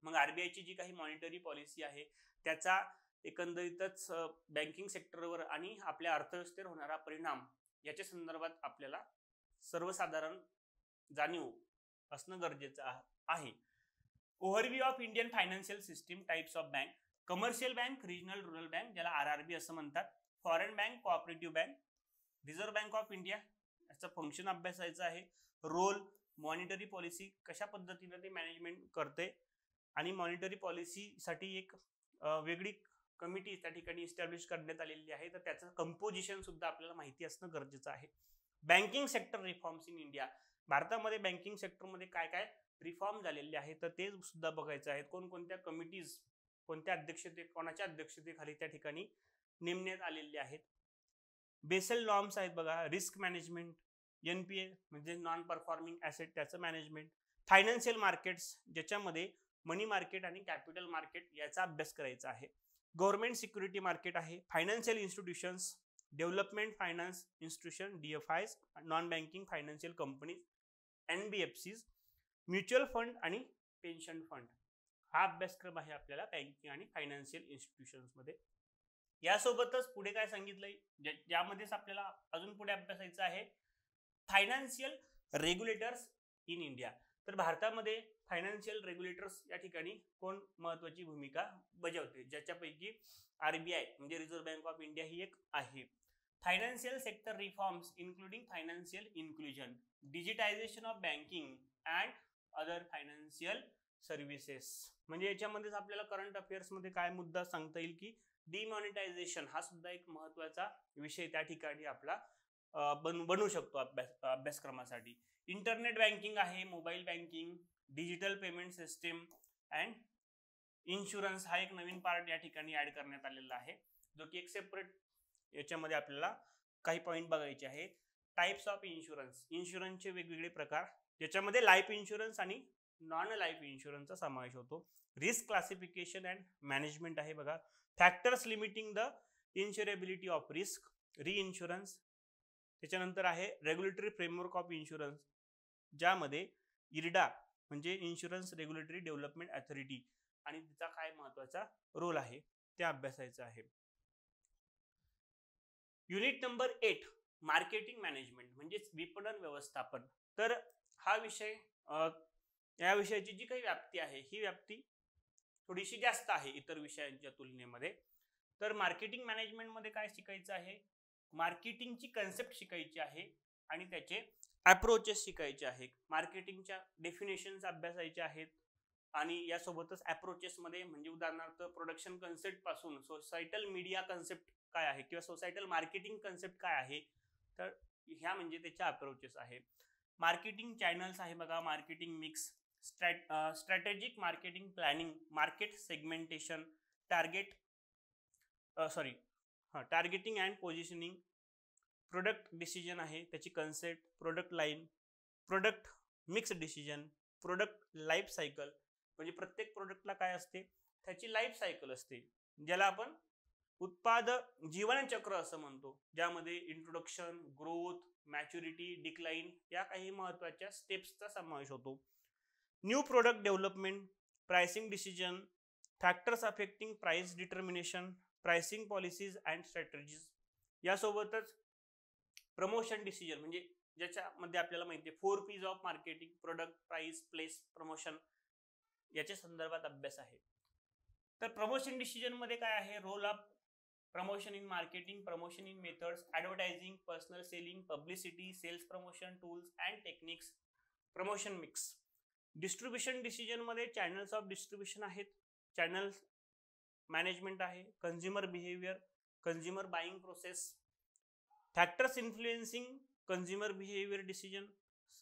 मग RBIची जी काही मॉनिटरी पॉलिसी आहे त्याचा एकंदरीतच बँकिंग सेक्टरवर आणि आपल्या अर्थव्यवस्थेवर होणारा परिणाम याच्या संदर्भात आपल्याला सर्वसाधारण जाणीव असणं गरजेचं आहे. Overview of Indian financial system, types of bank, commercial bank, regional rural bank ज्याला RRB असं म्हणतात, foreign bank, cooperative bank, reserve bank of India याचं फंक्शन अभ्यासायचं आहे. रोल, मॉनिटरी पॉलिसी कशा पद्धतीने ते मॅनेजमेंट करते आणि मॉनिटरी पॉलिसीसाठी एक वेगळी कमिटी त्या ठिकाणी इस्टॅब्लिश करण्यात आलेली आहे, तर त्याचं कंपोजिशन सुद्धा आपल्याला माहिती असणं गरजेचं आहे. Banking sector reforms in India, भारतामध्ये बँकिंग सेक्टरमध्ये काय काय रिफॉर्म झालेले आहेत तर ते सुद्धा बघायचं आहे. कोणकोणत्या कमिटीज कोणाच्या अध्यक्षतेखाली त्या ठिकाणी नेमण्यात आलेले आहेत. बेसल नॉर्म्स आहेत बघा, रिस्क मॅनेजमेंट, NPA म्हणजे नॉन परफॉर्मिंग ॲसेट त्याचं मॅनेजमेंट, फायनान्शियल मार्केट्स ज्याच्यामध्ये मनी मार्केट आणि कॅपिटल मार्केट याचा अभ्यास करायचा आहे. गव्हर्नमेंट सिक्युरिटी मार्केट आहे, financial institutions, development finance institution DFIs, non banking financial companies NBFCs, mutual fund आणि पेन्शन फंड हा अभ्यासक्रम आहे आपल्याला बँकिंग आणि फायनान्शियल इन्स्टिट्यूशन्स मध्ये. यासोबतच पुढे काय सांगितलंय ज्यामध्येच आपल्याला अजून पुढे अभ्यासायचं आहे फायनान्शियल रेग्युलेटर्स इन इंडिया. तर भारतामध्ये फायनान्शियल रेग्युलेटर्स या ठिकाणी कोण महत्वाची भूमिका बजावते, ज्याच्यापैकी RBI म्हणजे रिझर्व्ह बँक ऑफ इंडिया ही एक आहे. Financial sector reforms including financial inclusion, digitisation of banking and other financial services. म्हणजे याच्यामध्येच आपल्याला करंट अफेअर्स मध्ये काय मुद्दा सांगता येईल की डिमॉनिटायझेशन हा सुद्धा एक महत्वाचा विषय त्या ठिकाणी आपला बनू शकतो अभ्यासक्रमासाठी. इंटरनेट बँकिंग आहे, mobile banking, digital payment system and insurance हा एक नवीन पार्ट या ठिकाणी ऍड करण्यात आलेला आहे, जो की एक सेपरेट याच्यामध्ये आपल्याला काही पॉइंट बघायचे आहे. टाइप्स ऑफ इन्शुरन्स, इन्शुरन्सचे वेगवेगळे प्रकार, ज्याच्यामध्ये लाईफ इन्शुरन्स आणि नॉन लाईफ इन्शुरन्सचा समावेश होतो. रिस्क क्लासिफिकेशन अँड मॅनेजमेंट आहे बघा. Factors limiting the insurability of risk, reinsurance. त्याच्यानंतर आहे रेग्युलेटरी फ्रेमवर्क ऑफ इन्शुरन्स, ज्यामध्ये इरडा म्हणजे इन्शुरन्स रेग्युलेटरी डेव्हलपमेंट अथॉरिटी आणि तिचा काय महत्वाचा रोल आहे ते अभ्यासायचं आहे. युनिट नंबर 8 मार्केटिंग मॅनेजमेंट म्हणजे विपणन व्यवस्थापन. तर हा विषय या विषयाची जी काही व्याप्ती आहे ही व्याप्ती थोडीशी जास्त आहे इतर विषयांच्या तुलनेमध्ये. तर मार्केटिंग मॅनेजमेंट मध्ये काय शिकायचं आहे, मार्केटिंगची कन्सेप्ट शिकायची आहे आणि त्याचे अप्रोचेस शिकायचे आहेत. मार्केटिंगच्या डेफिनेशन्स अभ्यासायचे आहेत आणि यासोबतच अप्रोचेस मध्ये म्हणजे उदाहरणार्थ प्रोडक्शन कन्सेप्ट पासून सोसायटल मीडिया कन्सेप्ट काय आहे किंवा सोसायटल मार्केटिंग कन्सेप्ट काय आहे, तर ह्या म्हणजे त्याच्या अप्रोचेस आहे. मार्केटिंग चॅनल्स आहे बघा, marketing mix, strategic marketing planning, market segmentation, targeting and positioning, product decision आहे त्याची concept, product line, product mix decision, product life cycle म्हणजे प्रत्येक प्रोडक्टला काय असते त्याची लाईफ सायकल असते, ज्याला आपण उत्पाद जीवनचक्र असं म्हणतो, ज्यामध्ये इंट्रोडक्शन, ग्रोथ, मॅच्युरिटी, डिक्लाइन या काही महत्त्वाच्या स्टेप्सचा समावेश होतो. New product development, pricing decision, factors affecting price determination, pricing policies and strategies. यासोबतच प्रमोशन डिसिजन म्हणजे ज्याच्यामध्ये आपल्याला माहिती आहे 4 P's of marketing, product, price, place, promotion याच्या संदर्भात अभ्यास आहे. तर प्रमोशन डिसिजन मध्ये काय आहे, role of promotion in marketing, promotion in methods, advertising, personal selling, publicity, sales promotion tools and techniques, promotion mix. Distribution decision मध्ये चॅनल्स ऑफ डिस्ट्रीब्युशन आहेत, चॅनल्स मॅनेजमेंट आहे, consumer behaviour, consumer buying process, factors influencing consumer behaviour decision,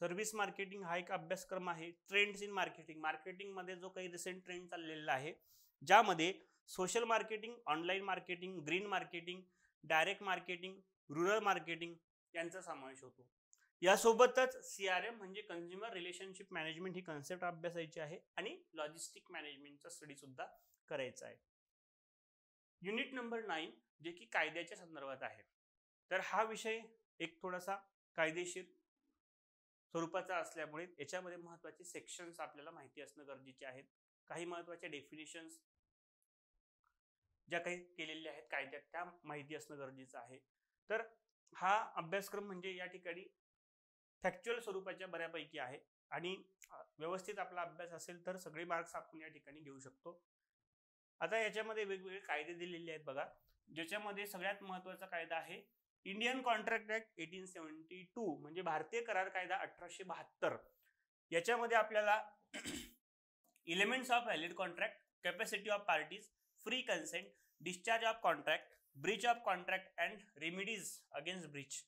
service marketing हा एक अभ्यासक्रम आहे. Trends in marketing, marketing मध्ये जो काही रिसेंट ट्रेंड चाललेला आहे ज्यामध्ये social marketing, online marketing, green marketing, direct marketing, rural marketing यांचा समावेश होतो. यासोबतच CRM म्हणजे कंझ्युमर रिलेशनशिप मॅनेजमेंट ही कन्सेप्ट अभ्यासायची आहे आणि लॉजिस्टिक मॅनेजमेंटचा स्टडी सुद्धा करायचा आहे. युनिट नंबर 9 जे की कायद्याच्या संदर्भात आहे. तर हा विषय एक थोडासा कायदेशीर स्वरूपाचा असल्यामुळे याच्यामध्ये महत्त्वाचे सेक्शन्स आपल्याला माहिती असणं गरजेचे आहेत. काही महत्त्वाच्या डेफिनेशन्स ज्या काही केलेल्या आहेत कायद्यात त्या माहिती असणं गरजेचं आहे. तर हा अभ्यासक्रम म्हणजे या ठिकाणी फॅक्च्युअल स्वरूपाच्या बऱ्यापैकी आहे आणि व्यवस्थित आपला अभ्यास असेल तर सगळे मार्क्स आपण या ठिकाणी घेऊ शकतो. आता याच्यामध्ये वेगवेगळे कायदे दिलेले आहेत बघा, ज्याच्यामध्ये सगळ्यात महत्त्वाचा कायदा आहे इंडियन कॉन्ट्रॅक्ट ऍक्ट 1872 म्हणजे भारतीय करार कायदा 1872. याच्यामध्ये आपल्याला elements of valid contract, capacity of parties, free consent, discharge of contract, breach of contract and remedies against breach,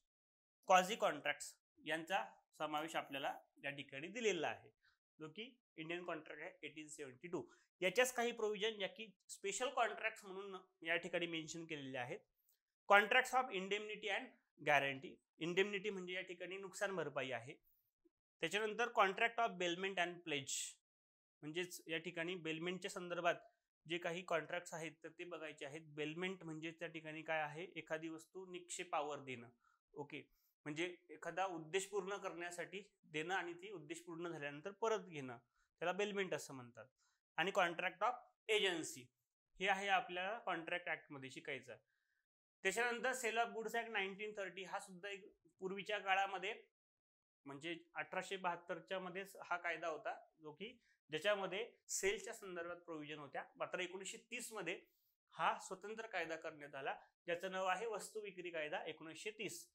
quasi contracts यांचा समावेश आपल्याला या ठिकाणी दिलेला आहे, जो की इंडियन कॉन्ट्रॅक्ट ऍक्ट 1872. याच्याच काही प्रोव्हिजन ज्या की स्पेशल कॉन्ट्रॅक्ट्स म्हणून या ठिकाणी मेन्शन केलेले आहेत. Contracts of indemnity and guarantee, indemnity म्हणजे या ठिकाणी नुकसान भरपाई आहे. त्याच्यानंतर contract of bailment and pledge म्हणजेच या ठिकाणी बेलमेंटच्या संदर्भात जे काही कॉन्ट्रॅक्ट्स आहेत तर ते बघायचे आहेत. बेलमेंट म्हणजे त्या ठिकाणी काय आहे, एखादी वस्तू निक्षेपावर देणं, ओके, म्हणजे एखादा उद्देश पूर्ण करण्यासाठी देणं आणि ती उद्देश पूर्ण झाल्यानंतर परत घेणं, त्याला बेलमेंट असं म्हणतात. आणि कॉन्ट्रॅक्ट ऑफ एजन्सी हे आहे आपल्याला कॉन्ट्रॅक्ट ऍक्ट मध्ये शिकायचं. त्याच्यानंतर सेल ऑफ गुड्स ऍक्ट 1930 हा सुद्धा एक पूर्वीच्या काळामध्ये म्हणजे 1872च्या मध्येच हा कायदा होता, जो की ज्याच्यामध्ये सेलच्या संदर्भात प्रोव्हिजन होत्या. मात्र 1930 मध्ये हा स्वतंत्र कायदा करण्यात आला, ज्याचं नाव आहे वस्तू विक्री कायदा 1930.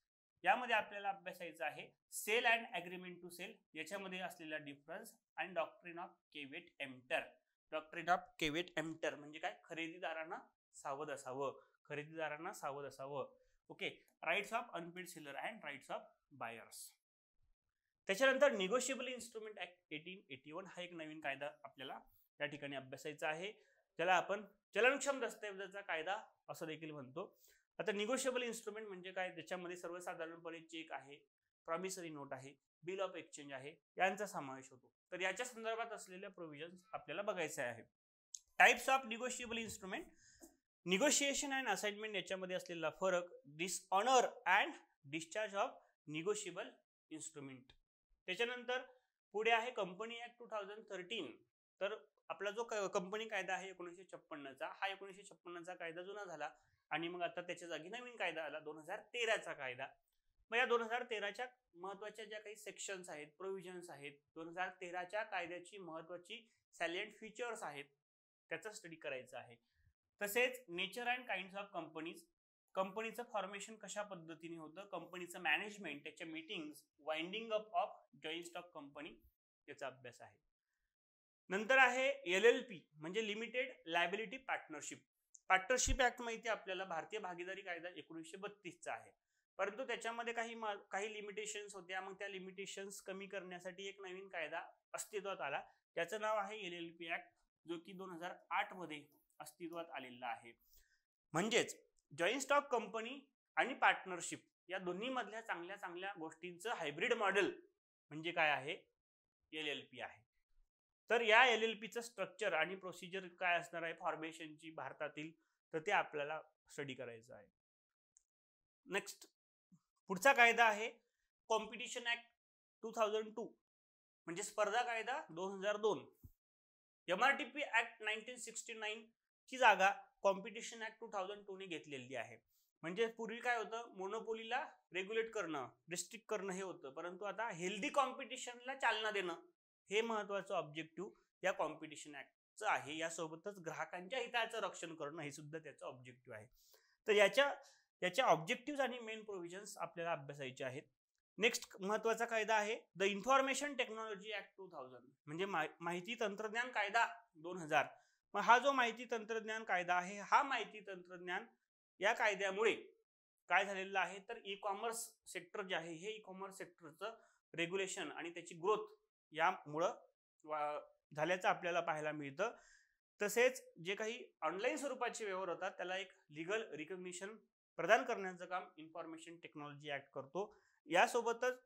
यामध्ये आपल्याला अभ्यासायचं आहे sale and agreement to sale याच्यामध्ये असलेला डिफरन्स आणि doctrine of caveat emptor. Doctrine of caveat emptor म्हणजे काय, खरेदीदारांना सावध असावं, खरेदीदारांना सावध असावं, okay. Rights of unpaid seller and rights of buyers. त्याच्यानंतर निगोशिएबल इन्स्ट्रुमेंट ऍक्ट 1881 हा एक नवीन कायदा आपल्याला या ठिकाणी अभ्यासायचा आहे. ज्याला आपण चलनक्षम दस्तऐवजाचा कायदा असं देखील म्हणतो. आता निगोशिएबल इन्स्ट्रुमेंट म्हणजे काय, त्याच्यामध्ये सर्वसाधारणपणे चेक आहे, प्रॉमिसरी नोट आहे, बिल ऑफ एक्सचेंज आहे, यांचा समावेश होतो. तर याच्या संदर्भात असलेल्या प्रोव्हिजन्स आपल्याला बघायचे आहे. Types of negotiable instrument, negotiation and assignment याच्यामध्ये असलेला फरक, dishonour and discharge of negotiable instrument. त्याच्यानंतर पुढे आहे कंपनी ऍक्ट 2013. तर आपला जो कंपनी कायदा आहे 1956चा, हा 1956चा कायदा जुना झाला आणि मग आता त्याच्या जागी नवीन कायदा आला 2013चा कायदा. मग या 2013च्या महत्वाच्या ज्या काही सेक्शन्स आहेत, प्रोव्हिजन्स आहेत, 2013च्या कायद्याची महत्वाची सॅलियंट फीचर्स आहेत, त्याचा स्टडी करायचा आहे. तसेच nature and kinds of companies, कंपनीचं फॉर्मेशन कशा पद्धतीने होतं, कंपनीचं मॅनेजमेंट, त्याच्या meetings, winding up of joint stock company, याचा अभ्यास आहे. नंतर आहे LLP म्हणजे limited liability partnership. Partnership act माहिती आपल्याला भारतीय भागीदारी कायदा 1932चा आहे, परंतु त्याच्यामध्ये काही लिमिटेशन्स होत्या. मग त्या लिमिटेशन्स कमी करण्यासाठी एक नवीन कायदा अस्तित्वात आला, त्याचं नाव आहे LLP ऍक्ट, जो की 2008 मध्ये अस्तित्वात आलेला आहे. म्हणजेच जॉईंट स्टॉक कंपनी आणि पार्टनरशिप या दोन्ही मधल्या चांगल्या चांगल्या गोष्टींचं हायब्रिड मॉडेल म्हणजे काय आहे, LLP आहे. तर या LLPचं स्ट्रक्चर आणि प्रोसिजर काय असणार आहे फॉर्मेशनची भारतातील, तर ते आपल्याला स्टडी करायचं आहे. नेक्स्ट पुढचा कायदा आहे कॉम्पिटिशन ऍक्ट 2002 म्हणजे स्पर्धा कायदा 2002. MRTP ऍक्ट 1969 ची जागा कॉम्पिटिशन ऍक्ट 2002 ने घेतलेली आहे. म्हणजे पूर्वी काय होतं, मोनोपोलीला रेग्युलेट करणं, रिस्ट्रिक्ट करणं हे होतं, परंतु आता हेल्दी कॉम्पिटिशनला चालना देणं हे महत्वाचं ऑब्जेक्टिव्ह या कॉम्पिटिशन ऍक्टचं आहे. यासोबतच ग्राहकांच्या हिताचं रक्षण करणं हे सुद्धा त्याचं ऑब्जेक्टिव्ह आहे. तर याच्या ऑब्जेक्टिव्ह आणि मेन प्रोव्हिजन्स आपल्याला अभ्यासायचे आहेत. नेक्स्ट महत्वाचा कायदा आहे द इन्फॉर्मेशन टेक्नॉलॉजी ऍक्ट 2000 म्हणजे माहिती तंत्रज्ञान कायदा 2000. मग हा जो माहिती तंत्रज्ञान कायदा आहे, हा माहिती तंत्रज्ञान या कायद्यामुळे काय झालेलं आहे, तर ई कॉमर्स सेक्टर जे आहे, हे ई कॉमर्स सेक्टरचं रेग्युलेशन आणि त्याची ग्रोथ यामुळं झाल्याचं आपल्याला पाहायला मिळतं. तसेच जे काही ऑनलाईन स्वरूपाचे व्यवहार होतात त्याला एक लिगल रिकग्निशन प्रदान करण्याचं काम इन्फॉर्मेशन टेक्नॉलॉजी ऍक्ट करतो. यासोबतच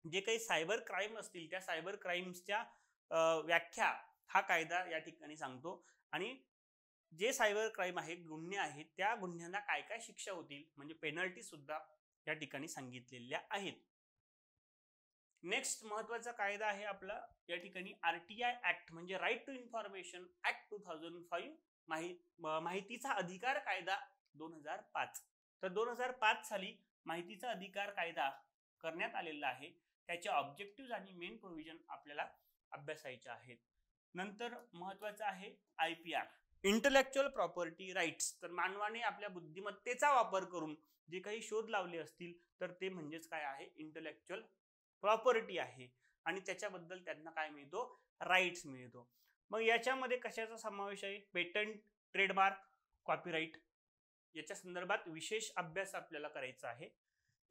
जे काही सायबर क्राईम असतील त्या सायबर क्राईम्सच्या व्याख्या हा कायदा या ठिकाणी सांगतो आणि जे सायबर क्राईम आहे, गुन्हे आहेत, त्या गुन्ह्यांना काय काय शिक्षा होतील म्हणजे पेनल्टी सुद्धा या ठिकाणी सांगितलेल्या आहेत. नेक्स्ट महत्वाचा कायदा आहे आपला या ठिकाणी RTI ऍक्ट म्हणजे राईट टू इन्फॉर्मेशन ऍक्ट 2005 माहितीचा अधिकार कायदा 2005. तर 2005 साली माहितीचा अधिकार कायदा करण्यात आलेला आहे. त्याचे ऑब्जेक्टिव्ह आणि मेन प्रोव्हिजन आपल्याला अभ्यासायचे आहेत. नंतर महत्वाचं आहे IPR इंटलेक्च्युअल प्रॉपर्टी राईट्स. तर मानवाने आपल्या बुद्धिमत्तेचा वापर करून जे काही शोध लावले असतील तर ते म्हणजेच काय आहे, इंटलेक्च्युअल प्रॉपर्टी आहे आणि त्याच्याबद्दल त्यांना काय मिळतो, राईट्स मिळतो. मग याच्यामध्ये कशाचा समावेश आहे, पेटंट, ट्रेडमार्क, कॉपीराईट याच्या संदर्भात विशेष अभ्यास आपल्याला करायचा आहे.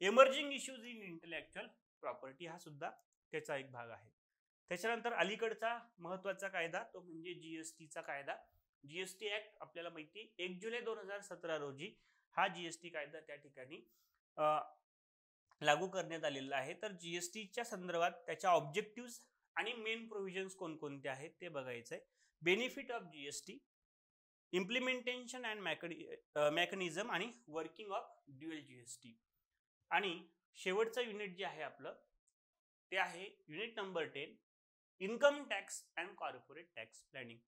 Emerging issues in intellectual property हा सुद्धा त्याचा एक भाग आहे. त्याच्यानंतर अलीकडचा महत्वाचा कायदा तो म्हणजे GSTचा कायदा. GST ऍक्ट आपल्याला माहिती 1 जुलै 2017 रोजी हा GST कायदा त्या ठिकाणी लागू करण्यात आलेला आहे. तर GSTच्या संदर्भात त्याच्या ऑब्जेक्टिव्ह आणि मेन प्रोव्हिजन्स कोणकोणते आहेत ते बघायचंय. Benefit of GST, implementation and mechanism आणि वर्किंग ऑफ ड्युअल GST. आणि शेवटचं युनिट जे आहे आपलं ते आहे unit number 10 income tax and corporate tax planning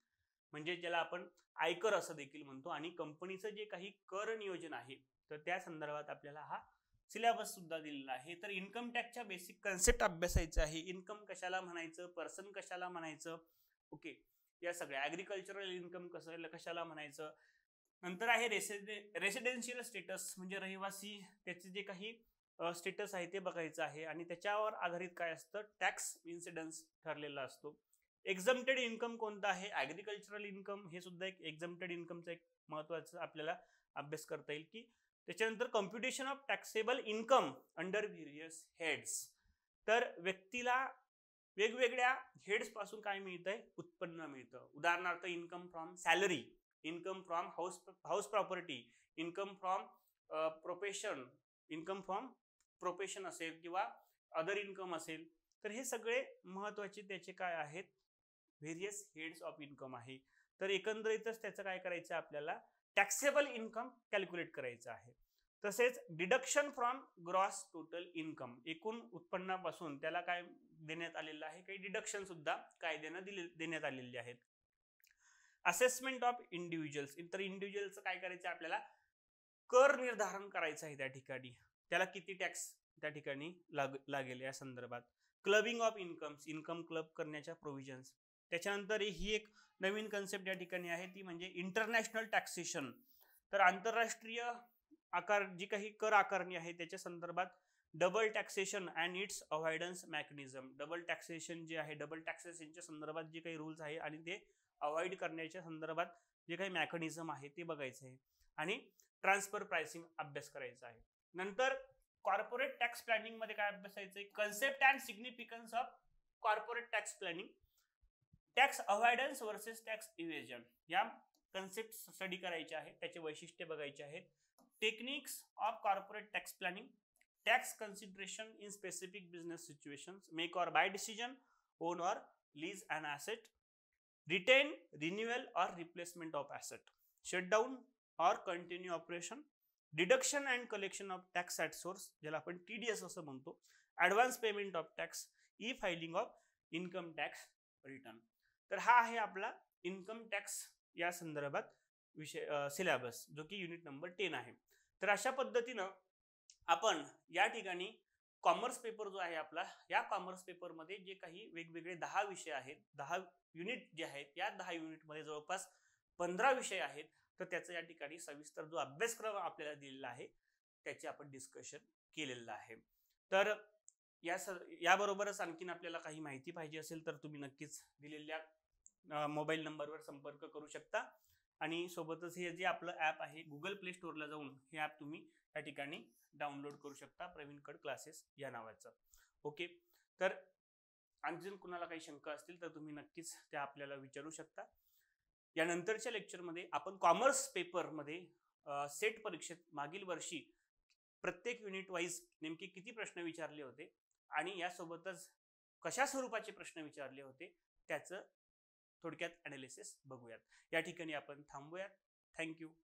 म्हणजे ज्याला आपण आयकर असं देखील म्हणतो. आणि कंपनीचं जे काही कर नियोजन आहे तर त्या संदर्भात आपल्याला हा सिलेबस सुद्धा दिलेला आहे. तर इन्कम टॅक्सच्या बेसिक कन्सेप्ट अभ्यासायचं आहे. इन्कम कशाला म्हणायचं, पर्सन कशाला म्हणायचं, ओके, या सगळ्या ॲग्रिकल्चरल इन्कम कशाला म्हणायचं. नंतर आहे रेसिडेन्शियल स्टेटस म्हणजे रहिवासी, त्याचे जे काही स्टेटस आहे ते बघायचं आहे आणि त्याच्यावर आधारित काय असतं, टॅक्स इन्सिडन्स ठरलेला असतो. एक्झम्प्टेड इन्कम कोणता आहे, ॲग्रिकल्चरल इन्कम, हे सुद्धा एक एक्झम्प्टेड इन्कमचा एक महत्वाचा आपल्याला अभ्यास करता येईल. की त्याच्यानंतर computation of taxable income under various heads. तर व्यक्तीला वेगवेगळ्या हेड्स पासून काय मिळतंय, उत्पन्न मिळतं. उदाहरणार्थ income from salary income from house property, income from profession असेल किंवा अदर इन्कम असेल, तर हे सगळे महत्वाचे त्याचे काय आहेत, व्हेरियस हेड्स ऑफ इन्कम आहे. तर एकंदरीतच त्याचं काय करायचं आपल्याला, टॅक्सेबल इन्कम कॅल्क्युलेट करायचं आहे. तसेच deduction from gross total income, एकूण उत्पन्नापासून त्याला काय देण्यात आलेलं आहे, काही डिडक्शन सुद्धा कायद्यानं देण्यात आलेले आहेत. असेसमेंट ऑफ इंडिव्हिज्युअल्स, तर इंडिव्हिज्युअलचं काय करायचं आपल्याला, कर निर्धारण करायचं आहे त्या ठिकाणी, त्याला किती टॅक्स त्या ठिकाणी लागेल या संदर्भात. Clubbing of incomes, income club करण्याच्या प्रोव्हिजन्स. त्याच्यानंतर ही एक नवीन कन्सेप्ट या ठिकाणी आहे, ती म्हणजे इंटरनॅशनल टॅक्सेशन. तर आंतरराष्ट्रीय जी काही कर आकारणी आहे त्याच्या संदर्भात double taxation and it's avoidance mechanism. Double taxation जे आहे, डबल टॅक्सेशनच्या संदर्भात जे काही रूल्स आहे आणि ते अवॉइड करण्याच्या संदर्भात जे काही मेकॅनिझम आहे ते बघायचं आहे. आणि ट्रान्सफर प्राइसिंग अभ्यास करायचा आहे. नंतर कॉर्पोरेट टॅक्स प्लॅनिंग मध्ये काय अभ्यासायचं आहे, concept and significance of corporate tax planning, tax avoidance versus tax evasion, या कन्सेप्ट स्टडी करायचे आहेत, त्याचे वैशिष्ट्य बघायचे आहेत. Techniques of corporate tax planning, tax consideration in specific business situations, make or buy decision, own or lease an asset, retain, renewal or replacement of asset, shutdown or continue operation, deduction and collection of tax at source, ज्याला आपण TDS असं म्हणतो, advance payment of tax, e filing of income tax return. तर हा आहे आपला income tax या संदर्भात विषय सिलेबस, जो की युनिट नंबर 10 आहे. तर अशा पद्धतीनं आपण या ठिकाणी कॉमर्स पेपर जो आहे आपला, या कॉमर्स पेपरमध्ये जे काही वेगवेगळे 10 विषय आहेत, 10 युनिट जे आहेत, या 10 युनिटमध्ये जवळपास 15 विषय आहेत. तर त्याचा या ठिकाणी सविस्तर जो अभ्यासक्रम आपल्याला दिलेला आहे त्याचे आपण डिस्कशन केलेलं आहे. तर याबरोबरच आणखीन आपल्याला काही माहिती पाहिजे असेल तर तुम्ही नक्कीच दिलेल्या मोबाईल नंबरवर संपर्क करू शकता. आणि सोबतच हे जे आपलं ॲप आहे, गुगल प्ले स्टोअरला जाऊन हे ॲप तुम्ही या ठिकाणी डाउनलोड करू शकता, प्रवीणकड क्लासेस या नावाचं. ओके, तर आणखीन कुणाला काही शंका असतील तर तुम्ही नक्कीच त्या आपल्याला विचारू शकता. यानंतरच्या लेक्चरमध्ये आपण कॉमर्स पेपरमध्ये सेट परीक्षेत मागील वर्षी प्रत्येक युनिट वाईज नेमके किती प्रश्न विचारले होते आणि यासोबतच कशा स्वरूपाचे प्रश्न विचारले होते त्याचं थोडक्यात ॲनालिसिस बघूयात. या ठिकाणी आपण थांबूयात. थँक्यू.